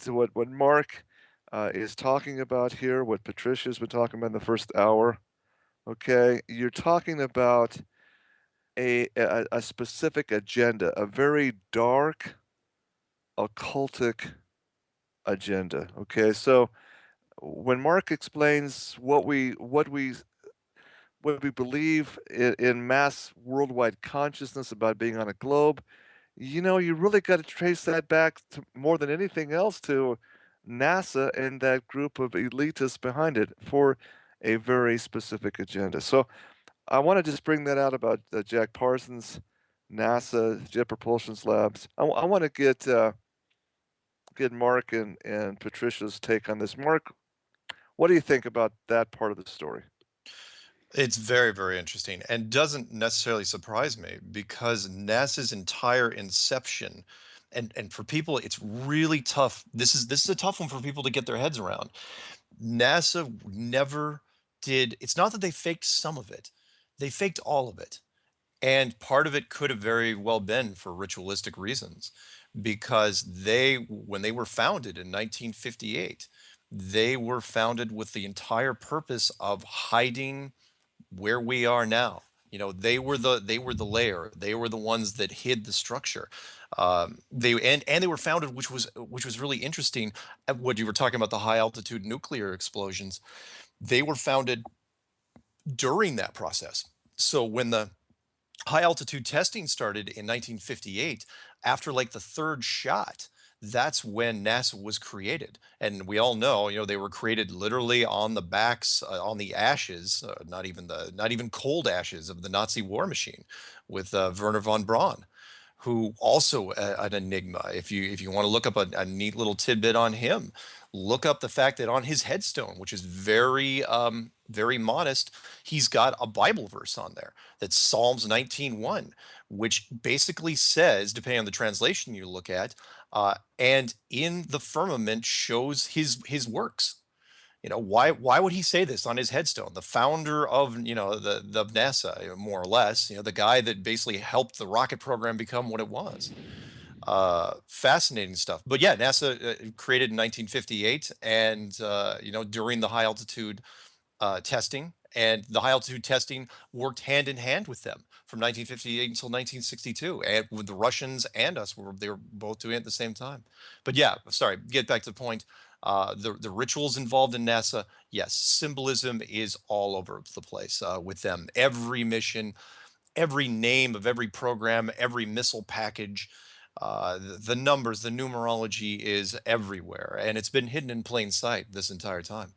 what Mark is talking about here, what Patricia's been talking about in the first hour, okay, you're talking about a specific agenda, a very dark, occultic agenda. Okay, so when Mark explains what we believe in mass worldwide consciousness about being on a globe, you really got to trace that back to more than anything else to NASA and that group of elitists behind it for a very specific agenda. So I want to just bring that out about Jack Parsons, NASA, Jet Propulsion Labs. I want to get Mark and Patricia's take on this. Mark, what do you think about that part of the story? It's very, very interesting and doesn't necessarily surprise me because NASA's entire inception, and for people, it's really tough. This is a tough one for people to get their heads around. NASA never did. It's not that they faked some of it; they faked all of it. And part of it could have very well been for ritualistic reasons, because when they were founded in 1958, they were founded with the entire purpose of hiding where we are now. They were the layer. They were the ones that hid the structure. They were founded, which was really interesting. What you were talking about, the high altitude nuclear explosions, they were founded during that process. So when the high altitude testing started in 1958, after like the third shot, that's when NASA was created. And we all know, they were created literally on the backs, on the ashes, not even cold ashes of the Nazi war machine, with Werner von Braun, who also an enigma. If you want to look up a neat little tidbit on him, look up the fact that on his headstone, which is very very modest, he's got a Bible verse on there. That's Psalms 19:1, which basically says, depending on the translation you look at, and in the firmament shows his works. Why would he say this on his headstone? The founder of the NASA, more or less, the guy that basically helped the rocket program become what it was. Fascinating stuff. But yeah, NASA created in 1958, and during the high altitude testing, and the high altitude testing worked hand in hand with them from 1958 until 1962, and with the Russians and us, they were both doing it at the same time. But yeah, sorry, get back to the point. The rituals involved in NASA, yes, symbolism is all over the place with them. Every mission, every name of every program, every missile package, the numbers, the numerology is everywhere, and it's been hidden in plain sight this entire time.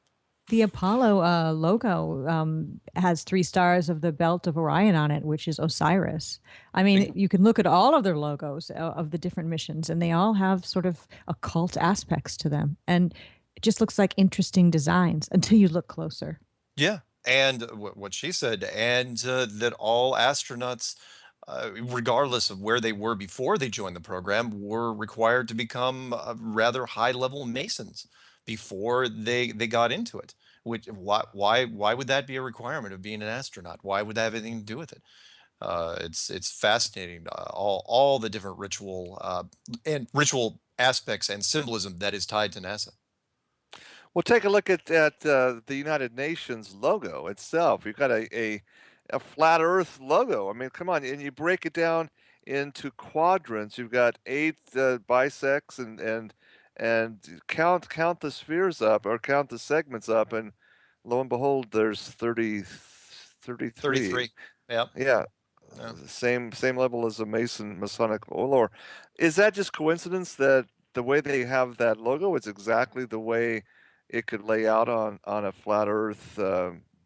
The Apollo logo has 3 stars of the belt of Orion on it, which is Osiris. I mean, you can look at all of their logos of the different missions, and they all have sort of occult aspects to them. And it just looks like interesting designs until you look closer. Yeah, and what she said, and that all astronauts, regardless of where they were before they joined the program, were required to become rather high-level Masons before they got into it. Which why would that be a requirement of being an astronaut? Why would that have anything to do with it? It's fascinating, all the different ritual aspects and symbolism that is tied to NASA. Well, take a look at the United Nations logo itself. You've got a flat Earth logo. I mean, come on, and you break it down into quadrants. You've got 8 bisects, and count the spheres up, or count the segments up, and lo and behold, there's 33. 33. Yep. Yeah, Yeah. same level as a Masonic lore. Is that just coincidence that the way they have that logo is exactly the way it could lay out on a flat Earth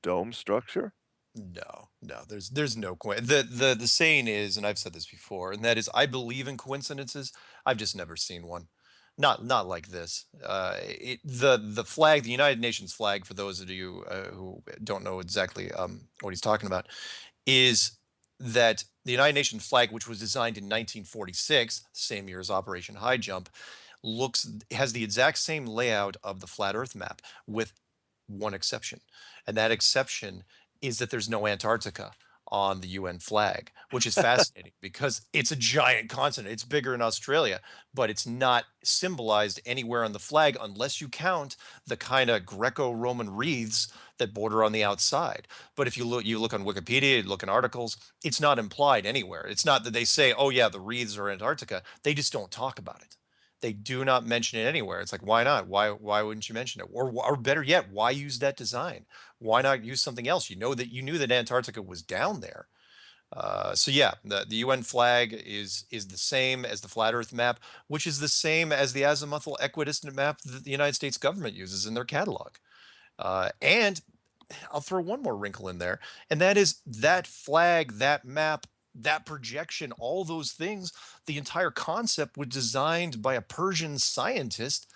dome structure? No, there's no the saying is, and I've said this before, and that is, I believe in coincidences. I've just never seen one, not like this. The flag, the United Nations flag, for those of you who don't know exactly what he's talking about, is that the United Nations flag, which was designed in 1946, same year as Operation High Jump, has the exact same layout of the flat Earth map, with one exception, and that exception is that there's no Antarctica on the UN flag, which is fascinating because it's a giant continent. It's bigger in Australia, but it's not symbolized anywhere on the flag unless you count the kind of Greco-Roman wreaths that border on the outside. But if you look on Wikipedia, you look in articles, it's not implied anywhere. It's not that they say, oh yeah, the wreaths are Antarctica. They just don't talk about it. They do not mention it anywhere. It's like, why not? Why wouldn't you mention it? Or better yet, why use that design? Why not use something else? You knew that Antarctica was down there. So yeah, the UN flag is the same as the flat Earth map, which is the same as the azimuthal equidistant map that the United States government uses in their catalog. And I'll throw one more wrinkle in there, and that is that flag, that map, that projection, all those things, the entire concept was designed by a Persian scientist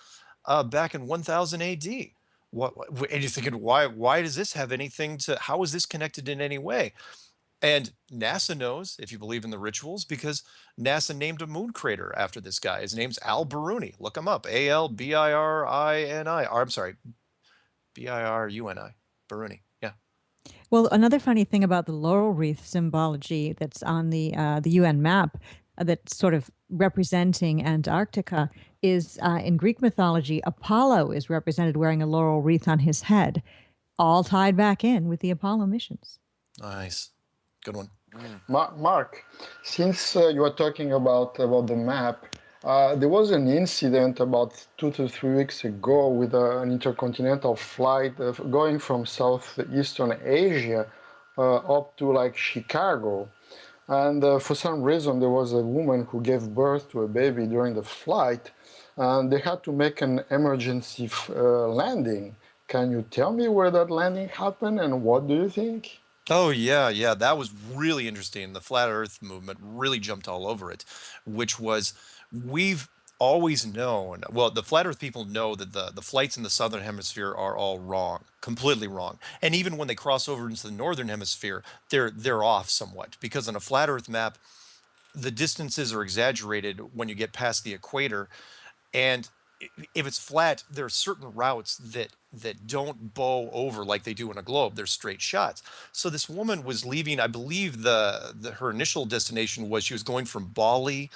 back in 1000 AD. And you're thinking, why does this have anything to, how is this connected in any way? And NASA knows, if you believe in the rituals, because NASA named a moon crater after this guy. His name's Al-Biruni. Look him up. Albirini. Or I'm sorry, Biruni. Biruni. Yeah. Well, another funny thing about the laurel wreath symbology that's on the UN map, that's sort of representing Antarctica, is in Greek mythology, Apollo is represented wearing a laurel wreath on his head, all tied back in with the Apollo missions. Nice. Good one. Mark, since you are talking about the map, there was an incident about 2 to 3 weeks ago with an intercontinental flight going from Southeastern Asia up to like Chicago. And for some reason, there was a woman who gave birth to a baby during the flight, and they had to make an emergency landing. Can you tell me where that landing happened, and what do you think? Oh yeah, that was really interesting. The flat Earth movement really jumped all over it, which was, we've always known. Well, the flat Earth people know that the flights in the southern hemisphere are all wrong, completely wrong. And even when they cross over into the northern hemisphere, they're off somewhat, because on a flat Earth map, the distances are exaggerated when you get past the equator, and if it's flat, there are certain routes that don't bow over like they do in a globe. They're straight shots. So this woman was leaving, I believe her initial destination was, she was going from Bali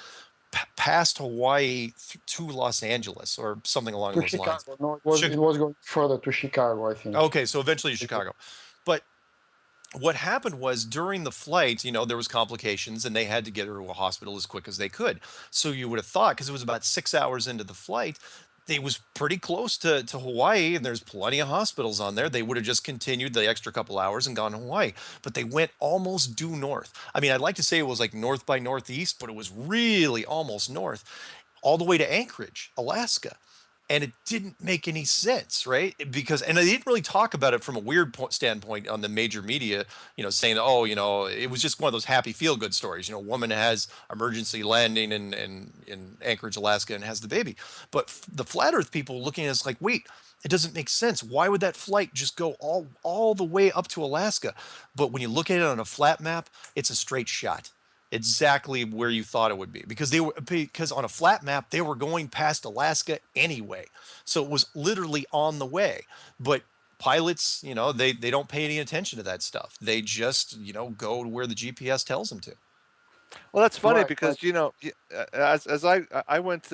past Hawaii to Los Angeles or something along To those lines. Chicago. No, it was going further to Chicago, I think. Okay, so eventually to Chicago. But what happened was, during the flight, there was complications and they had to get her to a hospital as quick as they could. So you would have thought, because it was about 6 hours into the flight, it was pretty close to Hawaii, and there's plenty of hospitals on there. They would have just continued the extra couple hours and gone to Hawaii. But they went almost due north. I mean, I'd like to say it was like north by northeast, but it was really almost north, all the way to Anchorage, Alaska. And it didn't make any sense, right? Because, and they didn't really talk about it from a weird standpoint on the major media, saying, oh, it was just one of those happy feel good stories. Woman has emergency landing in Anchorage, Alaska, and has the baby. But the flat Earth people looking at us like, wait, it doesn't make sense. Why would that flight just go all the way up to Alaska? But when you look at it on a flat map, it's a straight shot, exactly where you thought it would be, because on a flat map they were going past Alaska anyway, so it was literally on the way. But pilots, they don't pay any attention to that stuff. They just go to where the GPS tells them to. Well, that's funny Right, because as I went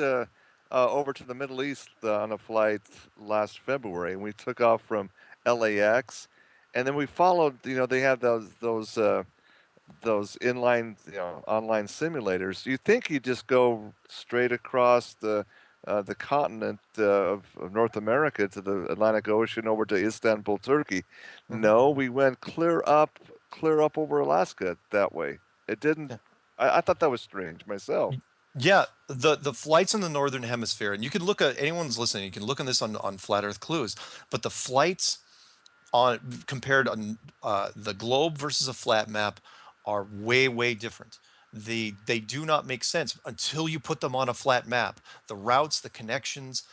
over to the Middle East on a flight last February, and we took off from LAX, and then we followed. They have those those inline, online simulators, you think you just go straight across the continent of North America to the Atlantic Ocean over to Istanbul, Turkey. Hmm. No, we went clear up over Alaska that way. It didn't. I thought that was strange myself. Yeah, the flights in the northern hemisphere, and you can look at anyone's listening, you can look on this on Flat Earth Clues, but the flights on compared on the globe versus a flat map are way different. They do not make sense until you put them on a flat map. The routes, the connections,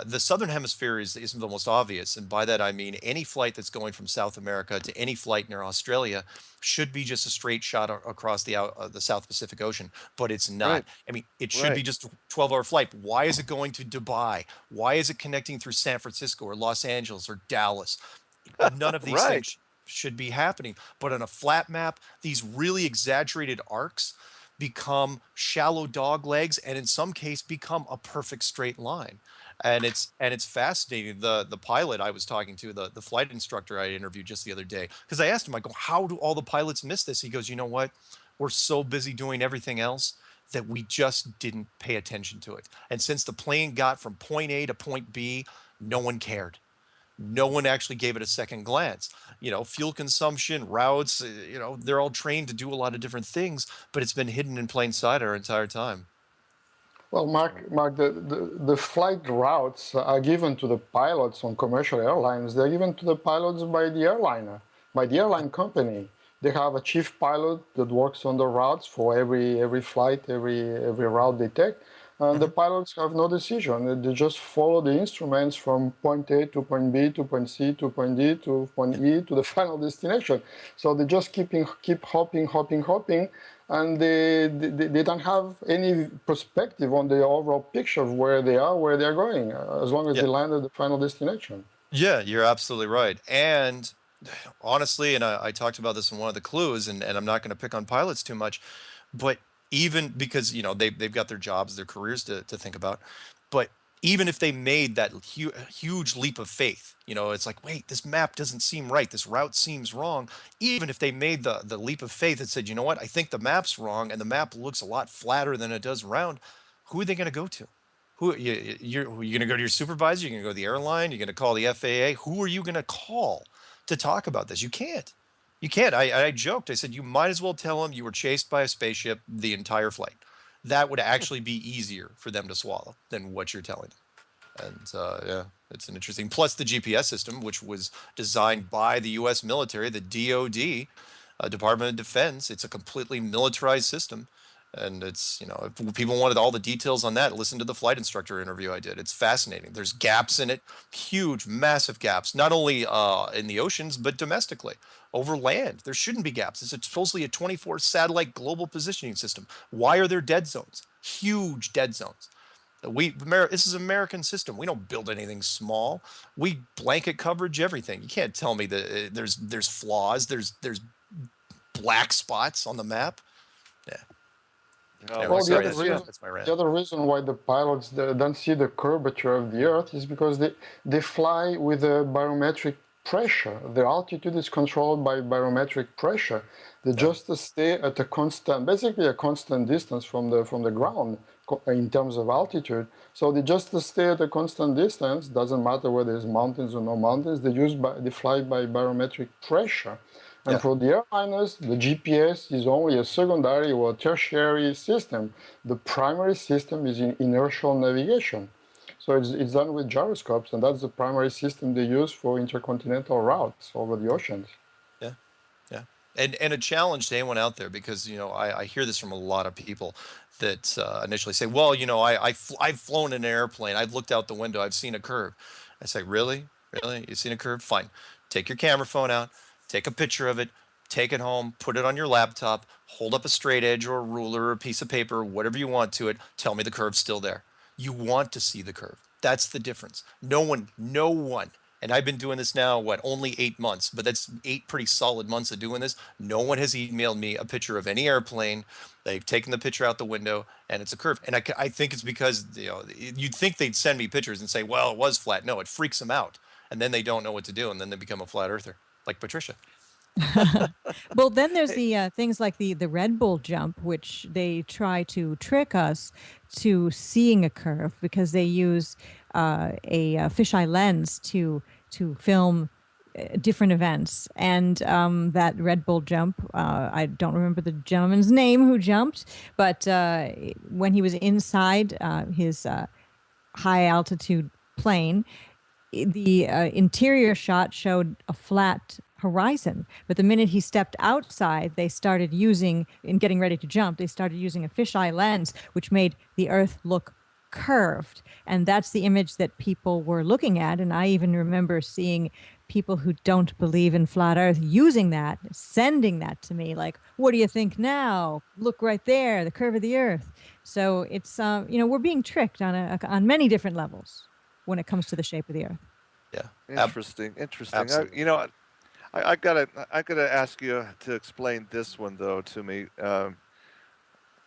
the southern hemisphere is the most obvious, and by that I mean any flight that's going from South America to any flight near Australia should be just a straight shot across the South Pacific Ocean, but it's not. Right, I mean, it should right. be just a 12-hour flight. Why is it going to Dubai? Why is it connecting through San Francisco or Los Angeles or Dallas? None of these Right. things should be happening. But on a flat map, these really exaggerated arcs become shallow dog legs and in some case become a perfect straight line. And it's fascinating. The pilot I was talking to, the flight instructor I interviewed just the other day, because I asked him, I go, how do all the pilots miss this? He goes, you know what? We're so busy doing everything else that we just didn't pay attention to it. And since the plane got from point A to point B, no one cared. No one actually gave it a second glance. Fuel consumption, routes, they're all trained to do a lot of different things, but it's been hidden in plain sight our entire time. Well, Mark, the flight routes are given to the pilots on commercial airlines. They're given to the pilots by the airliner, by the airline company. They have a chief pilot that works on the routes for every flight, every route they take. And the Hmm. pilots have no decision. They just follow the instruments from point A to point B to point C to point D to point Yeah. E to the final destination. So they just keep hopping, and they don't have any perspective on the overall picture of where they are, where they're going, as long as Yeah. they land at the final destination. Yeah, you're absolutely right. And honestly, and I talked about this in one of the clues, and I'm not going to pick on pilots too much, but even because, they've got their jobs, their careers to think about, but even if they made that huge leap of faith, it's like, wait, this map doesn't seem right. This route seems wrong. Even if they made the leap of faith and said, you know what, I think the map's wrong and the map looks a lot flatter than it does round, who are they going to go to? You're going to go to your supervisor? You're going to go to the airline? You're going to call the FAA? Who are you going to call to talk about this? You can't. You can't. I joked. I said you might as well tell them you were chased by a spaceship the entire flight. That would actually be easier for them to swallow than what you're telling them. And yeah, it's an interesting. Plus the GPS system, which was designed by the U.S. military, the DoD, Department of Defense. It's a completely militarized system. And it's, if people wanted all the details on that, listen to the flight instructor interview I did. It's fascinating. There's gaps in it, huge, massive gaps, not only in the oceans, but domestically, over land. There shouldn't be gaps. It's supposedly a 24 satellite global positioning system. Why are there dead zones? Huge dead zones. This is an American system. We don't build anything small. We blanket coverage everything. You can't tell me that there's flaws. There's black spots on the map. Yeah. Oh Anyway, my Well, sorry. goodness, yeah. That's my rant. the other reason why the pilots don't see the curvature of the Earth is because they fly with a barometric pressure. The altitude is controlled by barometric pressure. They Yeah. just stay at a constant, basically a constant distance from the ground in terms of altitude. So they just stay at a constant distance. Doesn't matter whether there's mountains or no mountains. They fly by barometric pressure. And Yeah. for the airliners, the GPS is only a secondary or tertiary system. The primary system is in inertial navigation. So it's done with gyroscopes, and that's the primary system they use for intercontinental routes over the oceans. Yeah. Yeah. And a challenge to anyone out there, because I hear this from a lot of people that initially say, well, I've flown in an airplane, I've looked out the window, I've seen a curve. I say, really? Really? You've seen a curve? Fine. Take your camera phone out, take a picture of it, take it home, put it on your laptop, hold up a straight edge or a ruler or a piece of paper, whatever you want to it. Tell me the curve's still there. You want to see the curve. That's the difference. No one, and I've been doing this now, only 8 months, but that's 8 pretty solid months of doing this. No one has emailed me a picture of any airplane. They've taken the picture out the window and it's a curve. And I think it's because, you'd think they'd send me pictures and say, well, it was flat. No, it freaks them out. And then they don't know what to do. And then they become a flat earther, like Patricia. Well, then there's the things like the Red Bull jump, which they try to trick us to seeing a curve because they use a fisheye lens to film different events. And that Red Bull jump, I don't remember the gentleman's name who jumped, but when he was inside his high altitude plane, the interior shot showed a flat horizon. But the minute he stepped outside, they started using, in getting ready to jump, they started using a fisheye lens, which made the Earth look curved. And that's the image that people were looking at. And I even remember seeing people who don't believe in flat Earth using that, sending that to me, like, what do you think now? Look right there, the curve of the Earth. So it's, we're being tricked on many different levels when it comes to the shape of the Earth. Yeah. Interesting. Absolutely. I gotta ask you to explain this one though to me.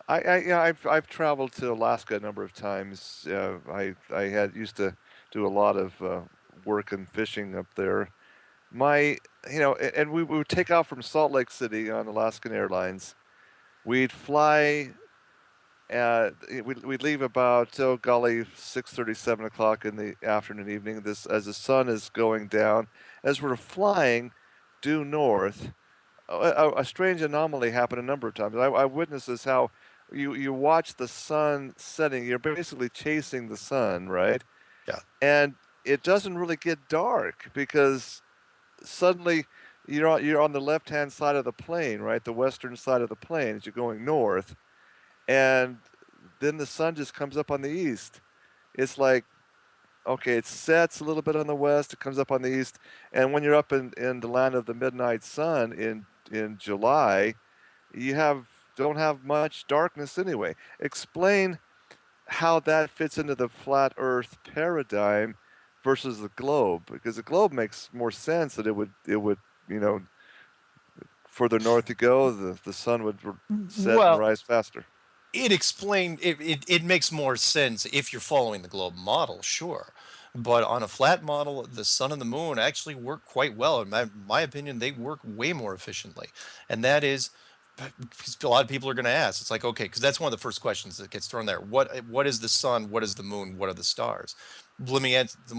I've traveled to Alaska a number of times. I used to do a lot of work and fishing up there. And we would take off from Salt Lake City on Alaskan Airlines. We'd fly. We'd leave about 6:30, 7 o'clock in the afternoon, evening. This as the sun is going down. As we're flying due north, a strange anomaly happened a number of times. I witnessed this how you watch the sun setting. You're basically chasing the sun, right? Yeah. And it doesn't really get dark because suddenly you're on the left-hand side of the plane, right? The western side of the plane as you're going north, and then the sun just comes up on the east. It's like, okay, it sets a little bit on the west, it comes up on the east, and when you're up in the land of the midnight sun in July, you don't have much darkness anyway. Explain how that fits into the flat Earth paradigm versus the globe, because the globe makes more sense that it would further north you go, the sun would set and Well, rise faster. it makes more sense if you're following the globe model, sure. But on a flat model, the sun and the moon actually work quite well. In my opinion, they work way more efficiently. And that is, because a lot of people are going to ask, it's like, okay, because that's one of the first questions that gets thrown there. What is the sun? What is the moon? What are the stars? Let me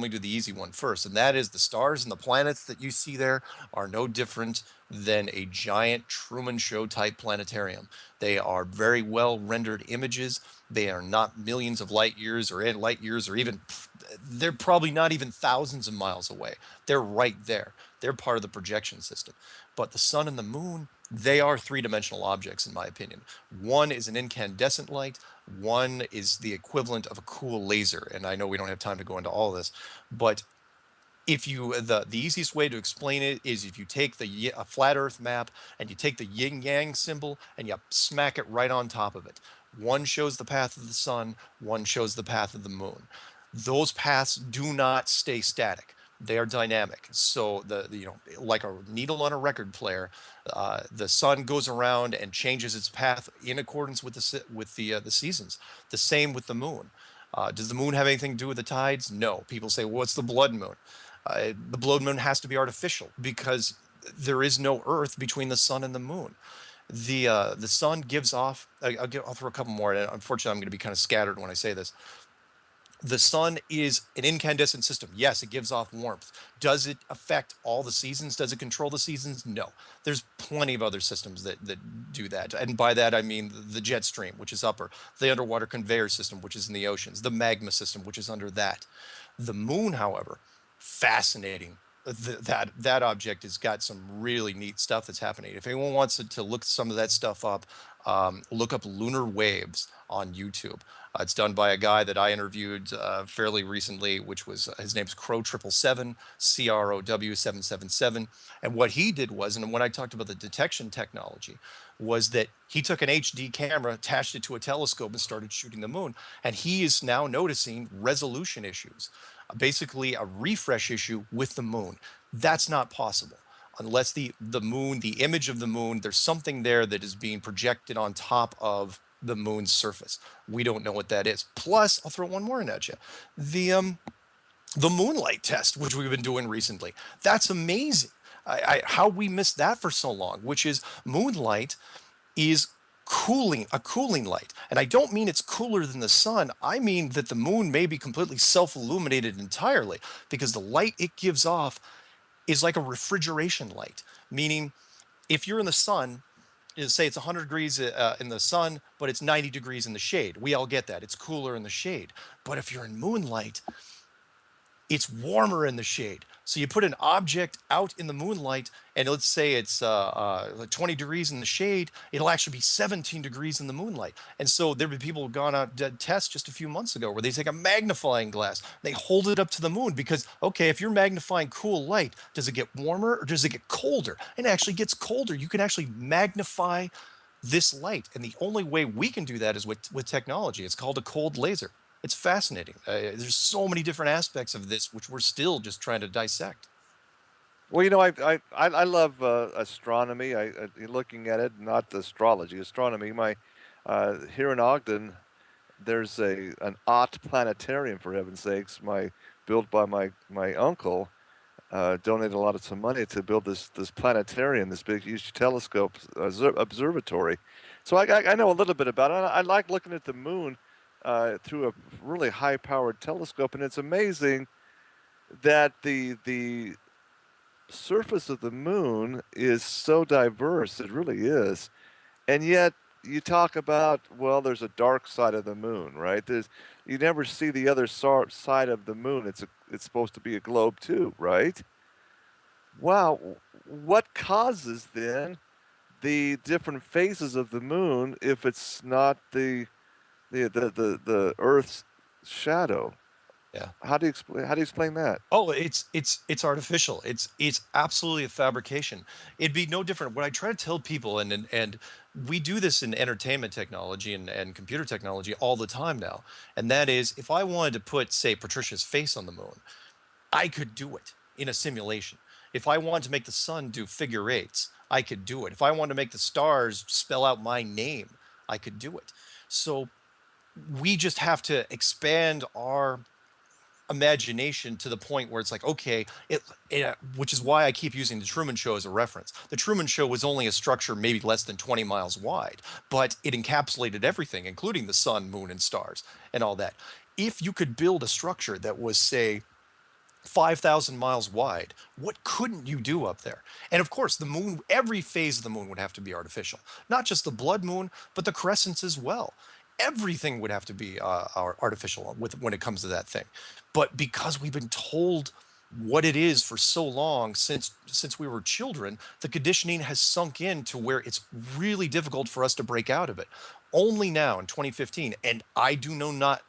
do the easy one first, and that is the stars and the planets that you see there are no different than a giant Truman Show type planetarium. They are very well rendered images. They are not millions of light years or even, they're probably not even thousands of miles away. They're right there. They're part of the projection system. But the sun and the moon, they are three-dimensional objects, in my opinion. One is an incandescent light. One is the equivalent of a cool laser. And I know we don't have time to go into all this, but if you the easiest way to explain it is if you take a flat Earth map and you take the yin yang symbol and you smack it right on top of it. One shows the path of the sun, one shows the path of the moon. Those paths do not stay static. They are dynamic. So like a needle on a record player, the sun goes around and changes its path in accordance with the seasons. The same with the moon. Does the moon have anything to do with the tides? No. People say, well, what's the blood moon? The blood moon has to be artificial because there is no Earth between the sun and the moon. The sun gives off. I'll throw a couple more. And unfortunately, I'm going to be kind of scattered when I say this. The sun is an incandescent system. Yes, it gives off warmth. Does it affect all the seasons? Does it control the seasons? No. There's plenty of other systems that do that. And by that, I mean the jet stream, which is upper, the underwater conveyor system, which is in the oceans, the magma system, which is under that. The moon, however, fascinating. That object has got some really neat stuff that's happening. If anyone wants to look some of that stuff up, look up Lunar Waves on YouTube. It's done by a guy that I interviewed fairly recently, which was his name's Crow777, CROW777. And what he did was, and when I talked about the detection technology, was that he took an HD camera, attached it to a telescope, and started shooting the moon. And he is now noticing resolution issues, basically a refresh issue with the moon. That's not possible unless the moon, the image of the moon, there's something there that is being projected on top of the moon's surface. We don't know what that is. Plus, I'll throw one more in at you. The moonlight test, which we've been doing recently. That's amazing. How we missed that for so long, which is moonlight is a cooling light. And I don't mean it's cooler than the sun. I mean that the moon may be completely self-illuminated entirely because the light it gives off is like a refrigeration light, meaning if you're in the sun, say it's 100 degrees in the sun, but it's 90 degrees in the shade. We all get that. It's cooler in the shade. But if you're in moonlight, it's warmer in the shade. So you put an object out in the moonlight, and let's say it's like 20 degrees in the shade, it'll actually be 17 degrees in the moonlight. And so there have been people who've gone out did tests just a few months ago where they take a magnifying glass, they hold it up to the moon because, okay, if you're magnifying cool light, does it get warmer or does it get colder? And it actually gets colder. You can actually magnify this light. And the only way we can do that is with technology. It's called a cold laser. It's fascinating. There's so many different aspects of this which we're still just trying to dissect. Well, I love astronomy. Looking at it, not astrology, astronomy. My here in Ogden, there's an Ott planetarium, for heaven's sakes. Built by my uncle. Donated a lot of some money to build this planetarium, this big huge telescope observatory. So I know a little bit about it. I like looking at the moon through a really high-powered telescope, and it's amazing that the surface of the moon is so diverse. It really is, and yet you talk about, well, there's a dark side of the moon, right? You never see the other side of the moon. It's supposed to be a globe too, right? Wow, what causes then the different phases of the moon if it's not the Earth's shadow? Yeah. How do you explain that? Oh, it's artificial. It's absolutely a fabrication. It'd be no different. What I try to tell people, and we do this in entertainment technology and computer technology all the time now, and that is if I wanted to put, say, Patricia's face on the moon, I could do it in a simulation. If I wanted to make the sun do figure eights, I could do it. If I wanted to make the stars spell out my name, I could do it. So we just have to expand our imagination to the point where it's like, okay, which is why I keep using the Truman Show as a reference. The Truman Show was only a structure maybe less than 20 miles wide, but it encapsulated everything, including the sun, moon, and stars and all that. If you could build a structure that was, say, 5,000 miles wide, what couldn't you do up there? And of course, the moon, every phase of the moon would have to be artificial. Not just the blood moon, but the crescents as well. Everything would have to be artificial when it comes to that thing. But because we've been told what it is for so long since we were children, the conditioning has sunk in to where it's really difficult for us to break out of it. Only now in 2015, and I do not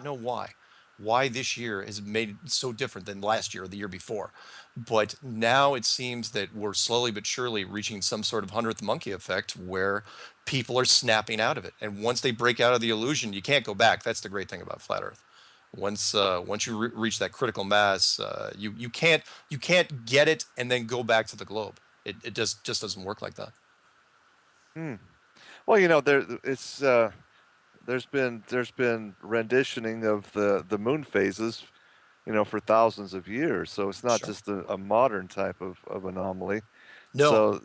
know why this year has made it so different than last year or the year before. But now it seems that we're slowly but surely reaching some sort of 100th monkey effect where people are snapping out of it. And once they break out of the illusion, you can't go back. That's the great thing about flat Earth. Once you reach that critical mass, you can't get it and then go back to the globe. It just doesn't work like that. Well, there's been renditioning of the moon phases, for thousands of years. So it's not Sure. just a modern type of anomaly. No. So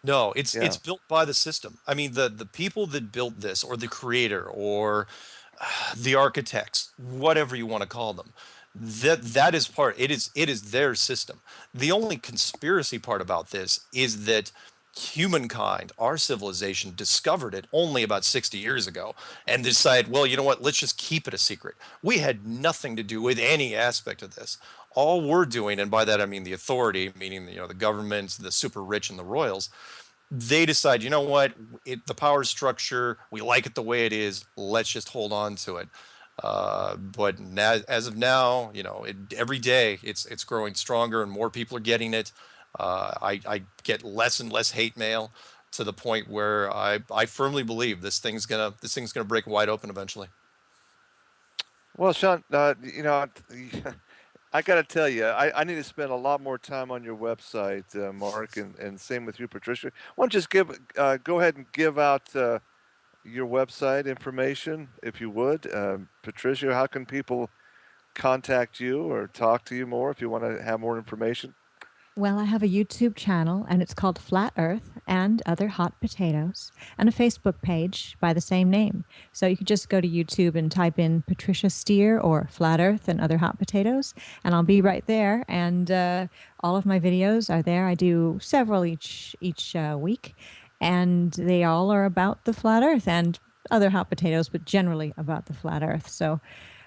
No, it's yeah. built by the system. I mean, the people that built this, or the creator, or the architects, whatever you want to call them, that is part. It is their system. The only conspiracy part about this is that humankind, our civilization, discovered it only about 60 years ago and decided, well, you know what? Let's just keep it a secret. We had nothing to do with any aspect of this. All we're doing, and by that I mean the authority, meaning the governments, the super rich, and the royals, they decide, you know what, the power structure, we like it the way it is, let's just hold on to it. But now, as of now, every day it's growing stronger and more people are getting it. I get less and less hate mail to the point where I firmly believe this thing's gonna break wide open eventually. Well, Sean, I got to tell you, I need to spend a lot more time on your website, Mark, and same with you, Patricia. Why don't you just go ahead and give out your website information, if you would. Patricia, how can people contact you or talk to you more if you want to have more information? Well, I have a YouTube channel, and it's called Flat Earth and Other Hot Potatoes, and a Facebook page by the same name. So you could just go to YouTube and type in Patricia Steer or Flat Earth and Other Hot Potatoes, and I'll be right there. And all of my videos are there. I do several each week, and they all are about the flat Earth and other hot potatoes, but generally about the flat Earth. So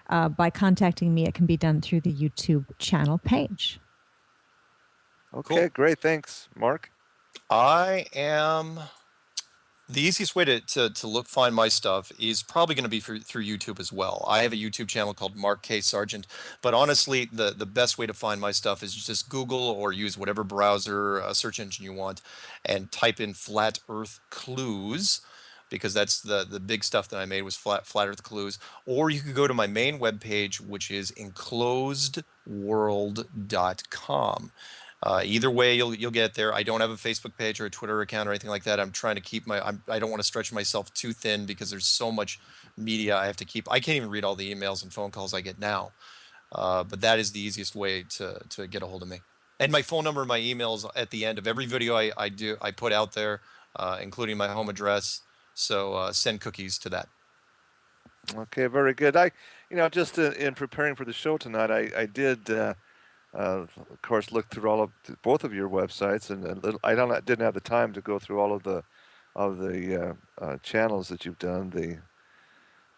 by contacting me, it can be done through the YouTube channel page. Okay, Cool. great. Thanks, Mark. I am the easiest way to find my stuff is probably going to be through YouTube as well. I have a YouTube channel called Mark K. Sargent, but honestly, the best way to find my stuff is just Google or use whatever browser search engine you want and type in Flat Earth Clues, because that's the big stuff that I made was Flat Earth Clues. Or you could go to my main webpage, which is enclosedworld.com. Either way, you'll get there. I don't have a Facebook page or a Twitter account or anything like that. I'm trying to keep I don't want to stretch myself too thin because there's so much media I have to keep. I can't even read all the emails and phone calls I get now. But that is the easiest way to get a hold of me. And my phone number and my emails at the end of every video I put out there, including my home address. So send cookies to that. Okay, very good. Just in preparing for the show tonight, I did. Of course, look through all of both of your websites, and didn't have the time to go through all of the channels that you've done,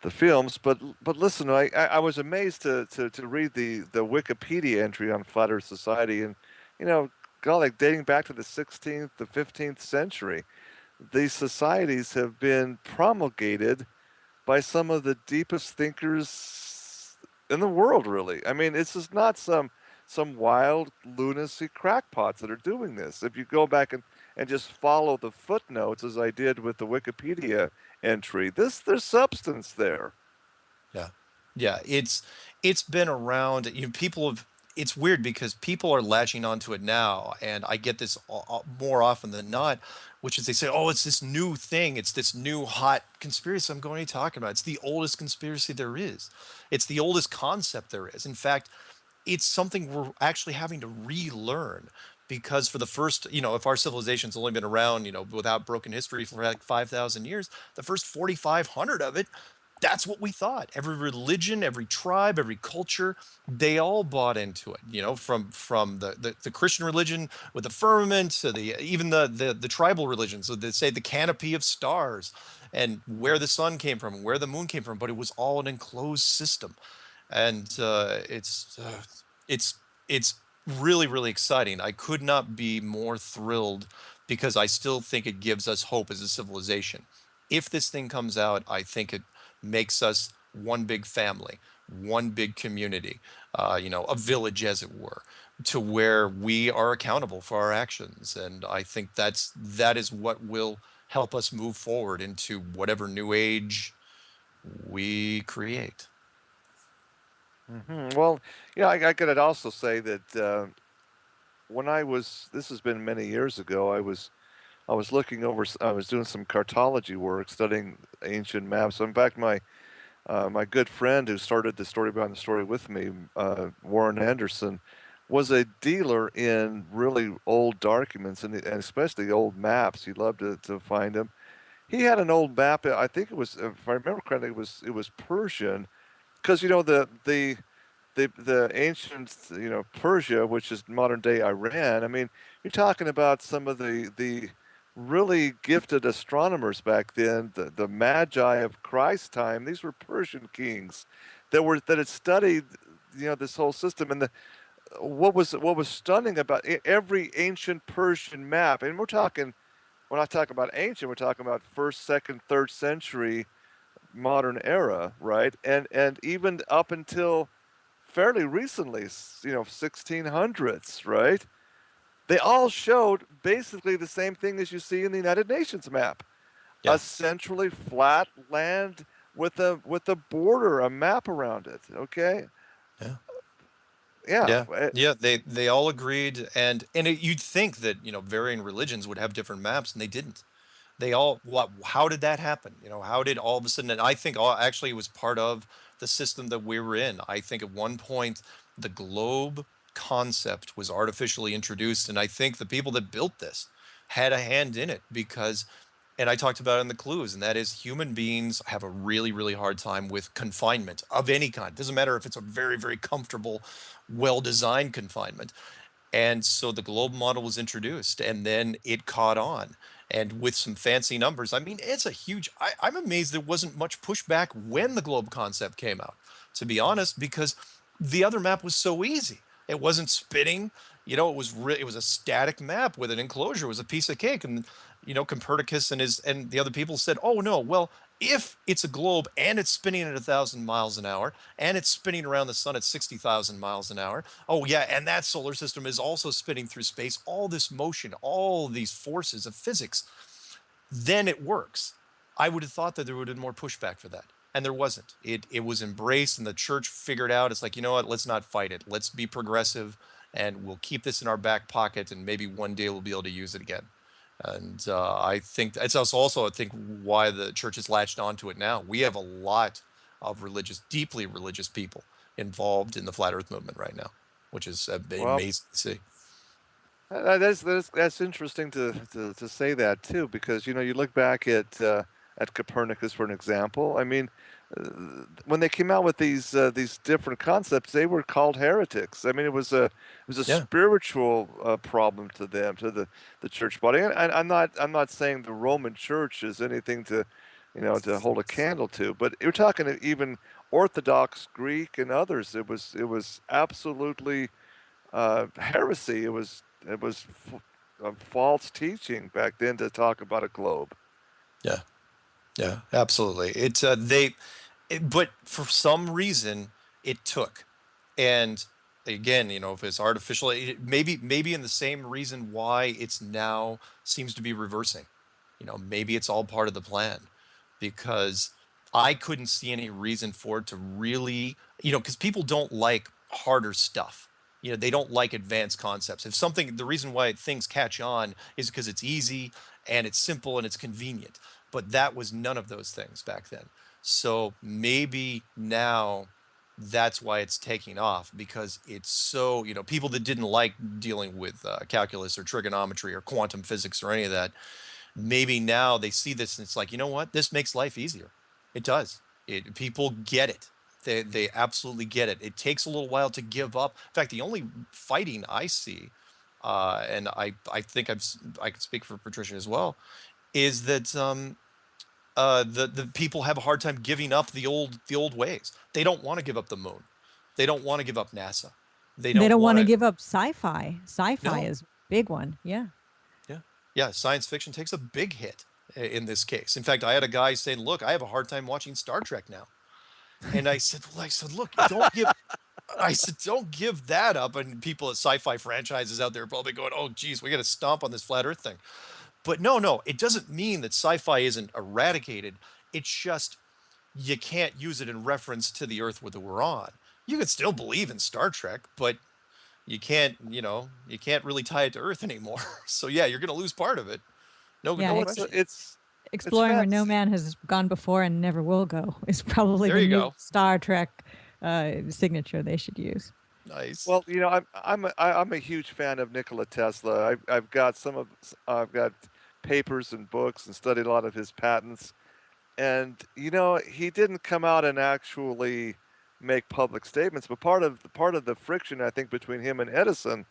the films. But listen, I was amazed to read the Wikipedia entry on Flat Earth Society, and golly, dating back to the 16th, the 15th century, these societies have been promulgated by some of the deepest thinkers in the world. Really, I mean, it's just not some wild lunacy crackpots that are doing this. If you go back and just follow the footnotes, as I did with the Wikipedia entry, there's substance there. Yeah, it's been around. It's weird because people are latching onto it now, and I get this more often than not, which is they say, "Oh, it's this new thing. It's this new hot conspiracy." I'm going, "What are you talking about? It's the oldest conspiracy there is. It's the oldest concept there is. In fact, it's something we're actually having to relearn, because for the first, if our civilization's only been around, without broken history for like 5,000 years, the first 4,500 of it, that's what we thought. Every religion, every tribe, every culture, they all bought into it. From the Christian religion with the firmament to even the tribal religions. So they say the canopy of stars and where the sun came from, where the moon came from, but it was all an enclosed system. And it's really, really exciting. I could not be more thrilled, because I still think it gives us hope as a civilization. If this thing comes out, I think it makes us one big family, one big community, a village, as it were, to where we are accountable for our actions. And I think that is what will help us move forward into whatever new age we create. Mm-hmm. Well, I could also say that when this has been many years ago, I was looking over, I was doing some cartology work, studying ancient maps. So in fact, my good friend who started the Story Behind the Story with me, Warren Anderson, was a dealer in really old documents and especially old maps. He loved to find them. He had an old map. I think it was, if I remember correctly, it was Persian, because the ancient Persia, which is modern day Iran. I mean, you're talking about some of the really gifted astronomers back then, the Magi of Christ's time. These were Persian kings that had studied this whole system. And what was stunning about every ancient Persian map, and we're not talking about ancient, we're talking about 1st, 2nd, 3rd century modern era, right? And even up until fairly recently, 1600s, right? They all showed basically the same thing as you see in the United Nations map. Yeah. A centrally flat land with a border, a map around it, okay? Yeah. They all agreed, and you'd think that varying religions would have different maps, and they didn't. How did that happen? How did all of a sudden, and I think actually it was part of the system that we were in. I think at one point the globe concept was artificially introduced, and I think the people that built this had a hand in it because, and I talked about it in the clues, and that is human beings have a really, really hard time with confinement of any kind. Doesn't matter if it's a very, very comfortable, well-designed confinement. And so the globe model was introduced, and then it caught on. And with some fancy numbers, I mean, it's a huge. I'm amazed there wasn't much pushback when the globe concept came out, to be honest, because the other map was so easy. It wasn't spinning. It was a static map with an enclosure. It was a piece of cake. And Copernicus and the other people said, "Oh no, well, if it's a globe and it's spinning at 1,000 miles an hour and it's spinning around the sun at 60,000 miles an hour, oh yeah, and that solar system is also spinning through space, all this motion, all these forces of physics, then it works." I would have thought that there would have been more pushback for that. And there wasn't. It was embraced, and the church figured out, it's like, you know what, let's not fight it. Let's be progressive, and we'll keep this in our back pocket, and maybe one day we'll be able to use it again. And I think that's also, I think, why the church has latched onto it now. We have a lot of deeply religious people involved in the flat Earth movement right now, which is amazing to see. That's interesting to say that too, because you look back at Copernicus for an example. I mean, when they came out with these different concepts, they were called heretics. I mean, it was a spiritual problem to them, to the church body. And I'm not saying the Roman Church is anything to hold a candle to, but you're talking even Orthodox Greek and others. It was absolutely heresy. It was false teaching back then to talk about a globe. Yeah, absolutely. But for some reason it took, and again, if it's artificial, maybe in the same reason why it's now seems to be reversing. Maybe it's all part of the plan, because I couldn't see any reason for it to really, because people don't like harder stuff. They don't like advanced concepts. The reason why things catch on is because it's easy and it's simple and it's convenient. But that was none of those things back then. So maybe now that's why it's taking off, because it's so, people that didn't like dealing with calculus or trigonometry or quantum physics or any of that, maybe now they see this and it's like, you know what, this makes life easier. It does. People get it. They absolutely get it. It takes a little while to give up. In fact, the only fighting I see, and I think I can speak for Patricia as well, is that the people have a hard time giving up the old ways. They don't want to give up the moon. They don't want to give up NASA. They don't want to give up sci-fi. Sci-fi is a big one. Yeah. Yeah. Science fiction takes a big hit in this case. In fact, I had a guy saying, "Look, I have a hard time watching Star Trek now." And I said, "Look, don't give that up." And people at sci-fi franchises out there are probably going, "Oh, geez, we got to stomp on this flat Earth thing." But no, it doesn't mean that sci-fi isn't eradicated. It's just you can't use it in reference to the Earth that we're on. You can still believe in Star Trek, but you can't really tie it to Earth anymore. So yeah, you're going to lose part of it. No question. Exploring where no man has gone before and never will go is probably the new Star Trek signature they should use. Nice. Well, I'm a huge fan of Nikola Tesla. I've got papers and books and studied a lot of his patents, and he didn't come out and actually make public statements. But part of the friction, I think, between him and Edison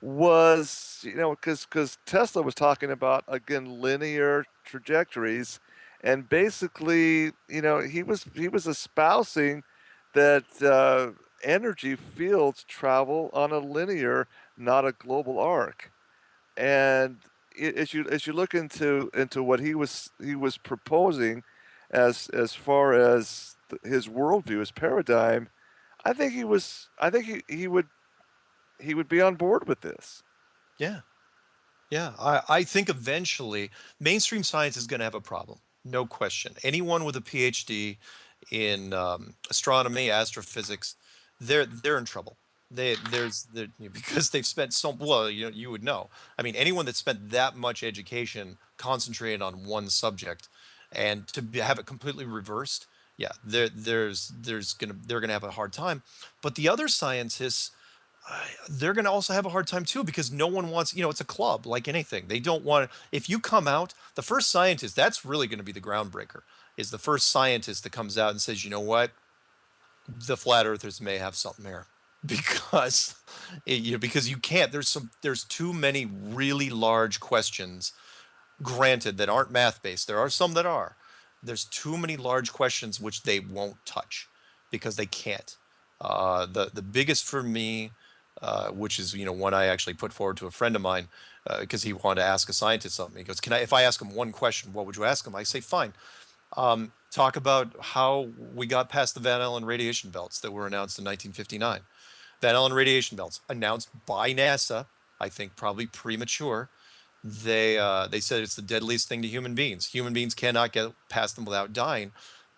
was because Tesla was talking about, again, linear trajectories, and basically he was espousing that energy fields travel on a linear, not a global arc. And as you look into what he was proposing as far as his worldview, his paradigm, I think he would be on board with this. Yeah. I think eventually mainstream science is going to have a problem. No question. Anyone with a PhD in astronomy, astrophysics, they're in trouble. Because they've spent you would know. I mean, anyone that spent that much education concentrated on one subject, and to have it completely reversed, yeah, they're gonna have a hard time. But the other scientists, they're going to also have a hard time too, because no one wants, it's a club like anything. They don't want, if you come out, the first scientist, that's really going to be the groundbreaker, is the first scientist that comes out and says, you know what, the flat earthers may have something here. Because because you can't, there's too many really large questions, granted, that aren't math based. There are some that are. There's too many large questions which they won't touch because they can't. The biggest for me, which is one I actually put forward to a friend of mine, because he wanted to ask a scientist something. He goes, "Can I? If I ask him one question, what would you ask him?" I say, "Fine. Talk about how we got past the Van Allen radiation belts that were announced in 1959. Van Allen radiation belts announced by NASA. I think probably premature. They said it's the deadliest thing to human beings. Human beings cannot get past them without dying,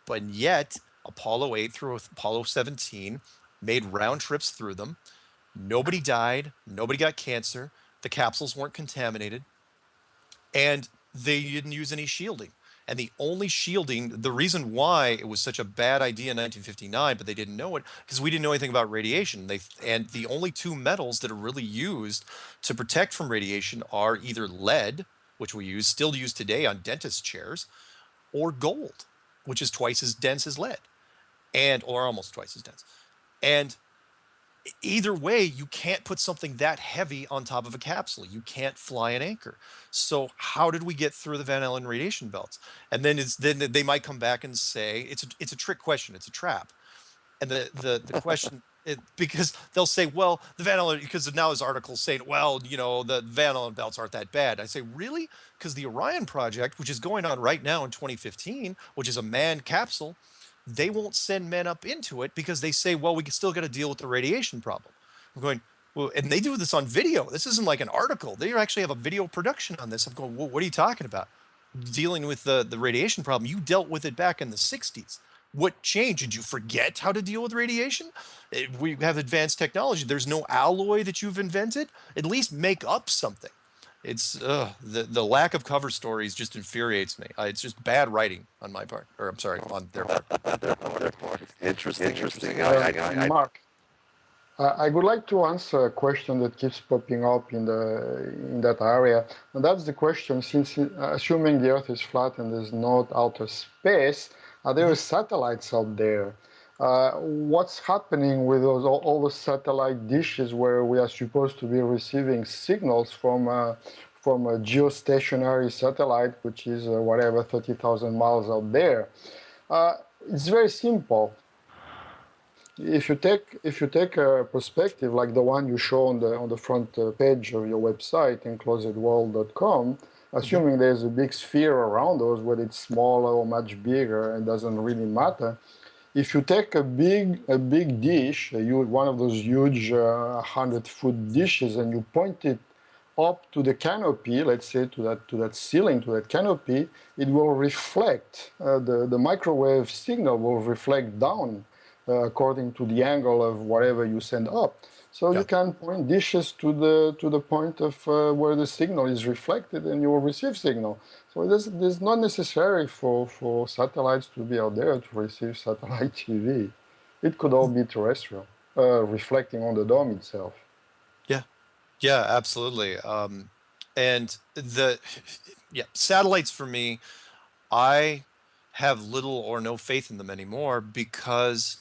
but yet Apollo 8 through Apollo 17 made round trips through them. Nobody died. Nobody got cancer. The capsules weren't contaminated, and they didn't use any shielding. And the only shielding, the reason why it was such a bad idea in 1959, but they didn't know it, because we didn't know anything about radiation. And the only two metals that are really used to protect from radiation are either lead, which we still use today on dentist chairs, or gold, which is twice as dense as lead, or almost twice as dense. And either way, you can't put something that heavy on top of a capsule. You can't fly an anchor. So how did we get through the Van Allen radiation belts? And then they might come back and say it's a trick question. It's a trap. And the question, because they'll say, well, the Van Allen, because now there's articles saying, well, the Van Allen belts aren't that bad. I say, really? Because the Orion project, which is going on right now in 2015, which is a manned capsule, they won't send men up into it because they say, well, we still got to deal with the radiation problem. I'm going, well, and they do this on video. This isn't like an article. They actually have a video production on this. I'm going, well, what are you talking about? Dealing with the radiation problem. You dealt with it back in the 60s. What changed? Did you forget how to deal with radiation? We have advanced technology. There's no alloy that you've invented. At least make up something. It's the lack of cover stories just infuriates me. It's just bad writing on my part, or I'm sorry, on their part. Interesting. Mark, I would like to answer a question that keeps popping up in that area, and that's the question: since assuming the Earth is flat and there's not outer space, are there satellites out there? What's happening with all the satellite dishes where we are supposed to be receiving signals from a geostationary satellite, which is whatever 30,000 miles out there? It's very simple. If you take a perspective like the one you show on the front page of your website, enclosedworld.com, assuming there's a big sphere around us, whether it's smaller or much bigger, it doesn't really matter. If you take a big dish, one of those huge 100-foot dishes, and you point it up to the canopy, let's say to that ceiling, to that canopy, it will reflect. The microwave signal will reflect down according to the angle of whatever you send up. So you can point dishes to the point of where the signal is reflected, and you will receive signal. So there's not necessary for satellites to be out there to receive satellite TV. It could all be terrestrial, reflecting on the dome itself. Yeah, absolutely. And satellites for me, I have little or no faith in them anymore because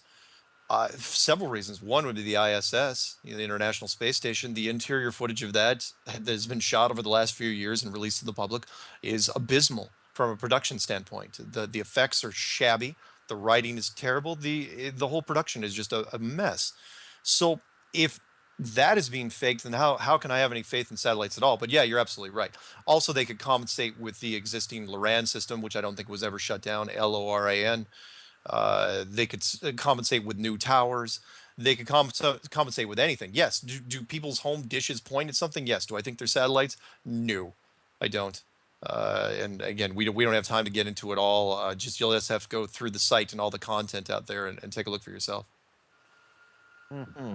several reasons. One would be the ISS, the International Space Station. The interior footage of that has been shot over the last few years and released to the public is abysmal from a production standpoint. The effects are shabby. The writing is terrible. The whole production is just a mess. So if that is being faked, then how can I have any faith in satellites at all? But yeah, you're absolutely right. Also, they could compensate with the existing LORAN system, which I don't think was ever shut down, LORAN. They could compensate with new towers. They could compensate with anything. Yes. Do people's home dishes point at something? Yes. Do I think they're satellites? No, I don't. And again, we don't have time to get into it all. You'll just have to go through the site and all the content out there and take a look for yourself. Mm-hmm.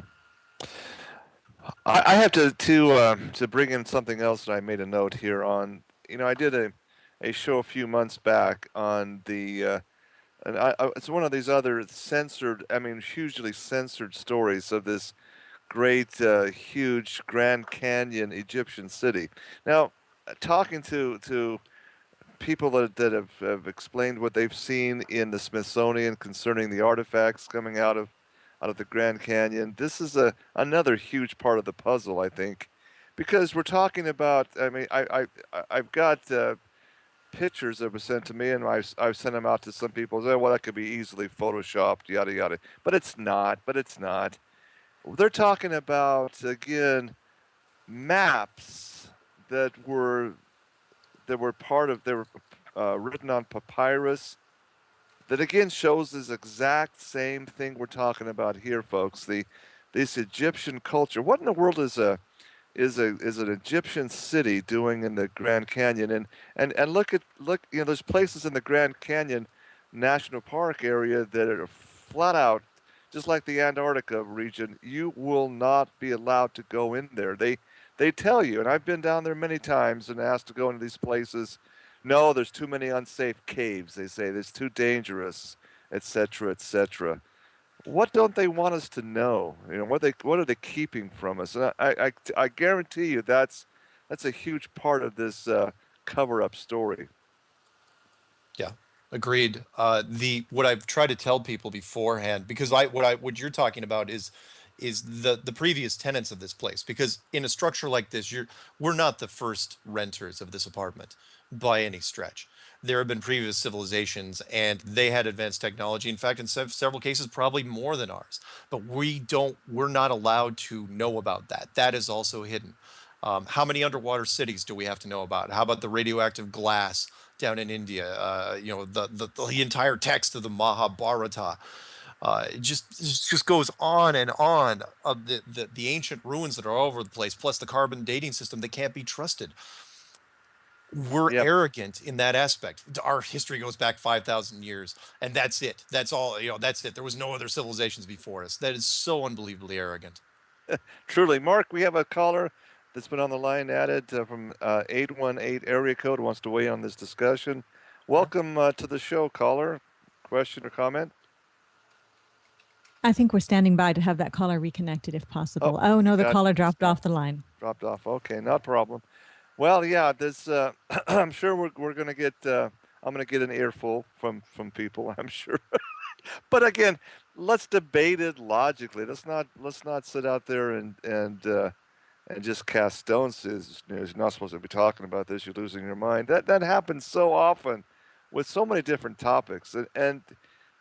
I have to bring in something else that I made a note here on. I did a show a few months back on the and it's one of these other censored, hugely censored stories of this great, huge Grand Canyon Egyptian city. Now, talking to people that have explained what they've seen in the Smithsonian concerning the artifacts coming out of the Grand Canyon, this is another huge part of the puzzle, I think, because we're talking about. I mean, I've got pictures that were sent to me, and I've sent them out to some people. Say, well, that could be easily photoshopped, yada yada. But it's not. But it's not. They're talking about again maps that were they were written on papyrus. That again shows this exact same thing we're talking about here, folks. This Egyptian culture. What in the world is an Egyptian city doing in the Grand Canyon? And look, there's places in the Grand Canyon National Park area that are flat out, just like the Antarctica region. You will not be allowed to go in there. They tell you, and I've been down there many times and asked to go into these places. No, there's too many unsafe caves. They say it's too dangerous, etc., etc. What don't they want us to know? What are they keeping from us? And I guarantee you that's a huge part of this cover-up story. Yeah, agreed. The what I've tried to tell people beforehand, because what you're talking about is the previous tenants of this place. Because in a structure like this, we're not the first renters of this apartment by any stretch. There have been previous civilizations, and they had advanced technology. In fact, in several cases, probably more than ours. But we're not allowed to know about that. That is also hidden. How many underwater cities do we have to know about? How about the radioactive glass down in India? The entire text of the Mahabharata. It just goes on and on of the ancient ruins that are all over the place, plus the carbon dating system that can't be trusted. We're Yep. arrogant in that aspect. Our history goes back 5,000 years, and that's it. That's all. That's it. There was no other civilizations before us. That is so unbelievably arrogant. Truly. Mark, we have a caller that's been on the line added from 818 area code, wants to weigh in on this discussion. Welcome to the show, caller. Question or comment? I think we're standing by to have that caller reconnected if possible. Oh no, the caller dropped off the line. Dropped off. Okay, not a problem. Well, yeah, this I'm sure we're going to get I'm going to get an earful from people, I'm sure. But again, let's debate it logically. Let's not sit out there and just cast stones. You're not supposed to be talking about this. You're losing your mind. That happens so often with so many different topics, and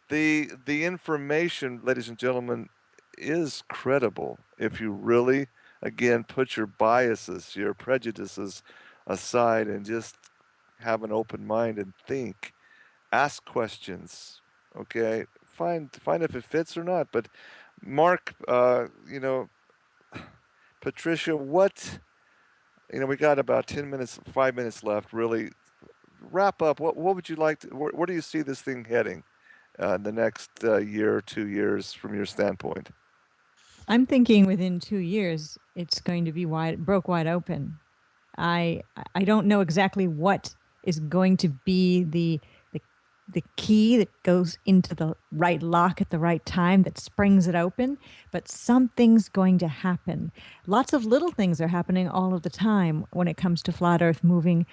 the information, ladies and gentlemen, is credible if you really, again, put your biases, your prejudices aside and just have an open mind and think, ask questions, okay? Find if it fits or not. But Mark, Patricia, we got about 10 minutes, 5 minutes left. Really, wrap up. What would you like to? Where do you see this thing heading in the next year, 2 years, from your standpoint? I'm thinking within 2 years it's going to be broke wide open. I don't know exactly what is going to be the key that goes into the right lock at the right time that springs it open, but something's going to happen. Lots of little things are happening all of the time when it comes to flat Earth moving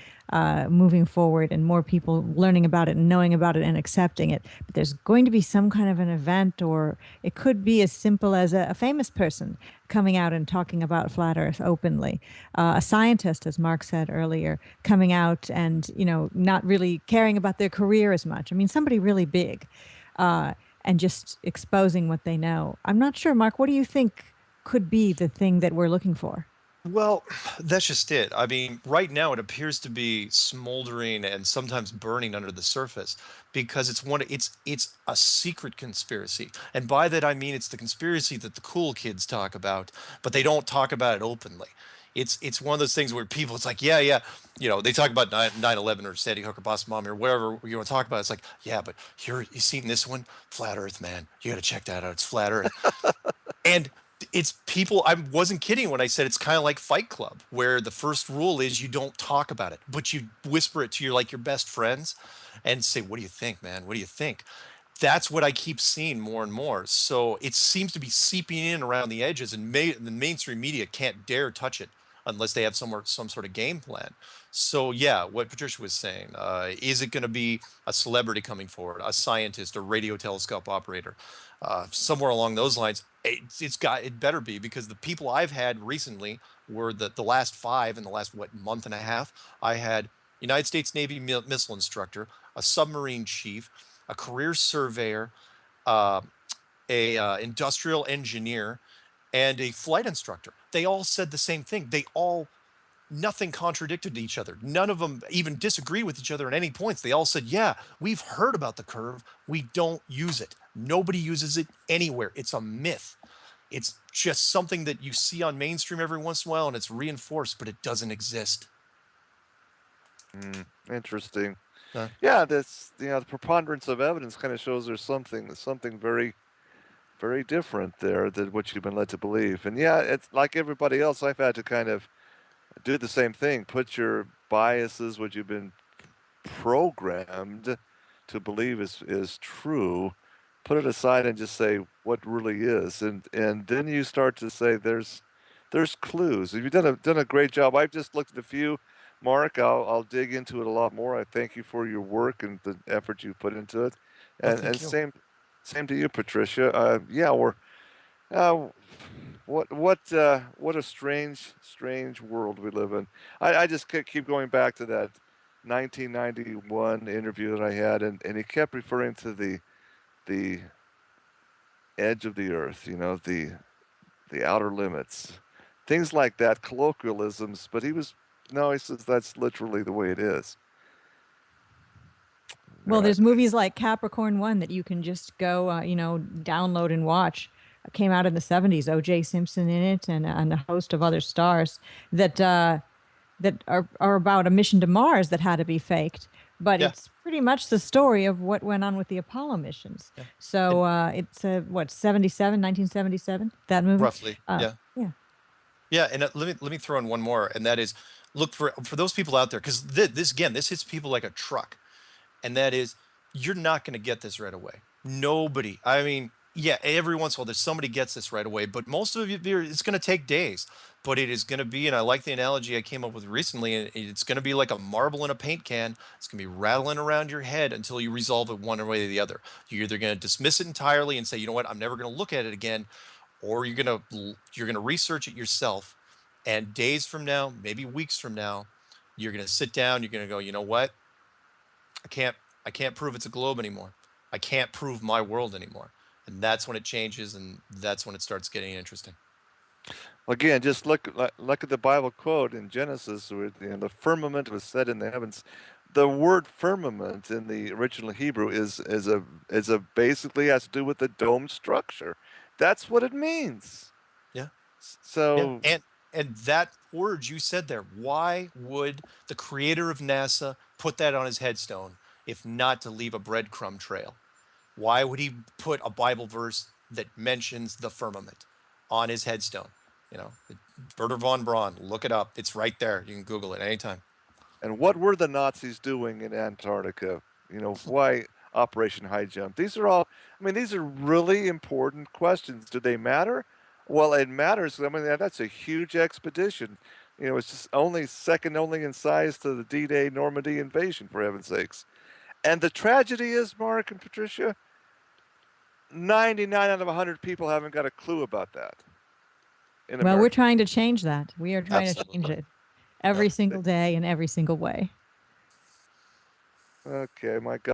forward, and more people learning about it and knowing about it and accepting it. But there's going to be some kind of an event, or it could be as simple as a famous person coming out and talking about flat Earth openly. A scientist, as Mark said earlier, coming out and, not really caring about their career as much. I mean, somebody really big, and just exposing what they know. I'm not sure, Mark, what do you think could be the thing that we're looking for? Well, that's just it. I mean, right now it appears to be smoldering and sometimes burning under the surface because it's a secret conspiracy. And by that I mean it's the conspiracy that the cool kids talk about, but they don't talk about it openly. It's one of those things where people, it's like, yeah, they talk about 9/11 or Sandy Hook or Boston Bomb or whatever you want to talk about. It's like, yeah, but you seen this one? Flat Earth, man. You got to check that out. It's Flat Earth. And it's people, I wasn't kidding when I said it's kind of like Fight Club, where the first rule is you don't talk about it, but you whisper it to your best friends and say, what do you think, man? What do you think? that's what I keep seeing more and more. So it seems to be seeping in around the edges, and the mainstream media can't dare touch it unless they have some sort of game plan. So yeah, what Patricia was saying, is it going to be a celebrity coming forward, a scientist, a radio telescope operator, somewhere along those lines? It better be, because the people I've had recently were the last five in the last month and a half. I had United States Navy missile instructor, a submarine chief, a career surveyor, uh, a industrial engineer, and a flight instructor. They all said the same thing. Nothing contradicted each other. None of them even disagreed with each other at any points. They all said, yeah, we've heard about the curve. We don't use it. Nobody uses it anywhere. It's a myth. It's just something that you see on mainstream every once in a while, and it's reinforced, but it doesn't exist. Interesting. Uh, Yeah, that's the preponderance of evidence kind of shows there's something very very different there than what you've been led to believe. And yeah, it's like everybody else. I've had to kind of do the same thing. Put your biases, what you've been programmed to believe is true, put it aside and just say what really is, and then you start to say there's clues. You've done a great job. I've just looked at a few. Mark, I'll dig into it a lot more. I thank you for your work and the effort you put into it, and thank you. same to you, Patricia. Yeah, we're uh, what a strange world we live in. I just keep going back to that 1991 interview that I had, and he kept referring to the edge of the earth, the outer limits, things like that, colloquialisms. But he says that's literally the way it is. Well, Uh, there's movies like Capricorn One that you can just go, download and watch. Came out in the '70s. O.J. Simpson in it, and a host of other stars that are about a mission to Mars that had to be faked. But Yeah. it's pretty much the story of what went on with the Apollo missions. Yeah. So it's what 1977, that movie. Roughly. Yeah. Yeah. Yeah, and let me throw in one more, and that is, look for those people out there, because this hits people like a truck, and that is, you're not going to get this right away. Nobody. I mean, yeah, every once in a while there's somebody gets this right away, but most of you, it's going to take days. But it is going to be, and I like the analogy I came up with recently, and it's going to be like a marble in a paint can. It's going to be rattling around your head until you resolve it one way or the other. You're either going to dismiss it entirely and say, you know what, I'm never going to look at it again, or you're gonna research it yourself, and days from now, maybe weeks from now, you're gonna sit down, you're gonna go, you know what, i can't I can't prove it's a globe anymore. I can't prove my world anymore. And that's when it changes, and that's when it starts getting interesting. Again, just look at the Bible quote in Genesis, where the firmament was set in the heavens. The word firmament in the original Hebrew is a basically has to do with the dome structure. That's what it means. Yeah. So and that word you said there, why would the creator of NASA put that on his headstone if not to leave a breadcrumb trail? Why would he put a Bible verse that mentions the firmament on his headstone? Wernher von Braun, look it up. It's right there. You can Google it anytime. And what were the Nazis doing in Antarctica? Why Operation High Jump? These are really important questions. Do they matter? Well, it matters. I mean, that's a huge expedition. It's just second only in size to the D-Day Normandy invasion, for heaven's sakes. And the tragedy is, Mark and Patricia, 99 out of 100 people haven't got a clue about that. Well, we're trying to change that. We are trying to change it every single day in every single way. Okay, my God.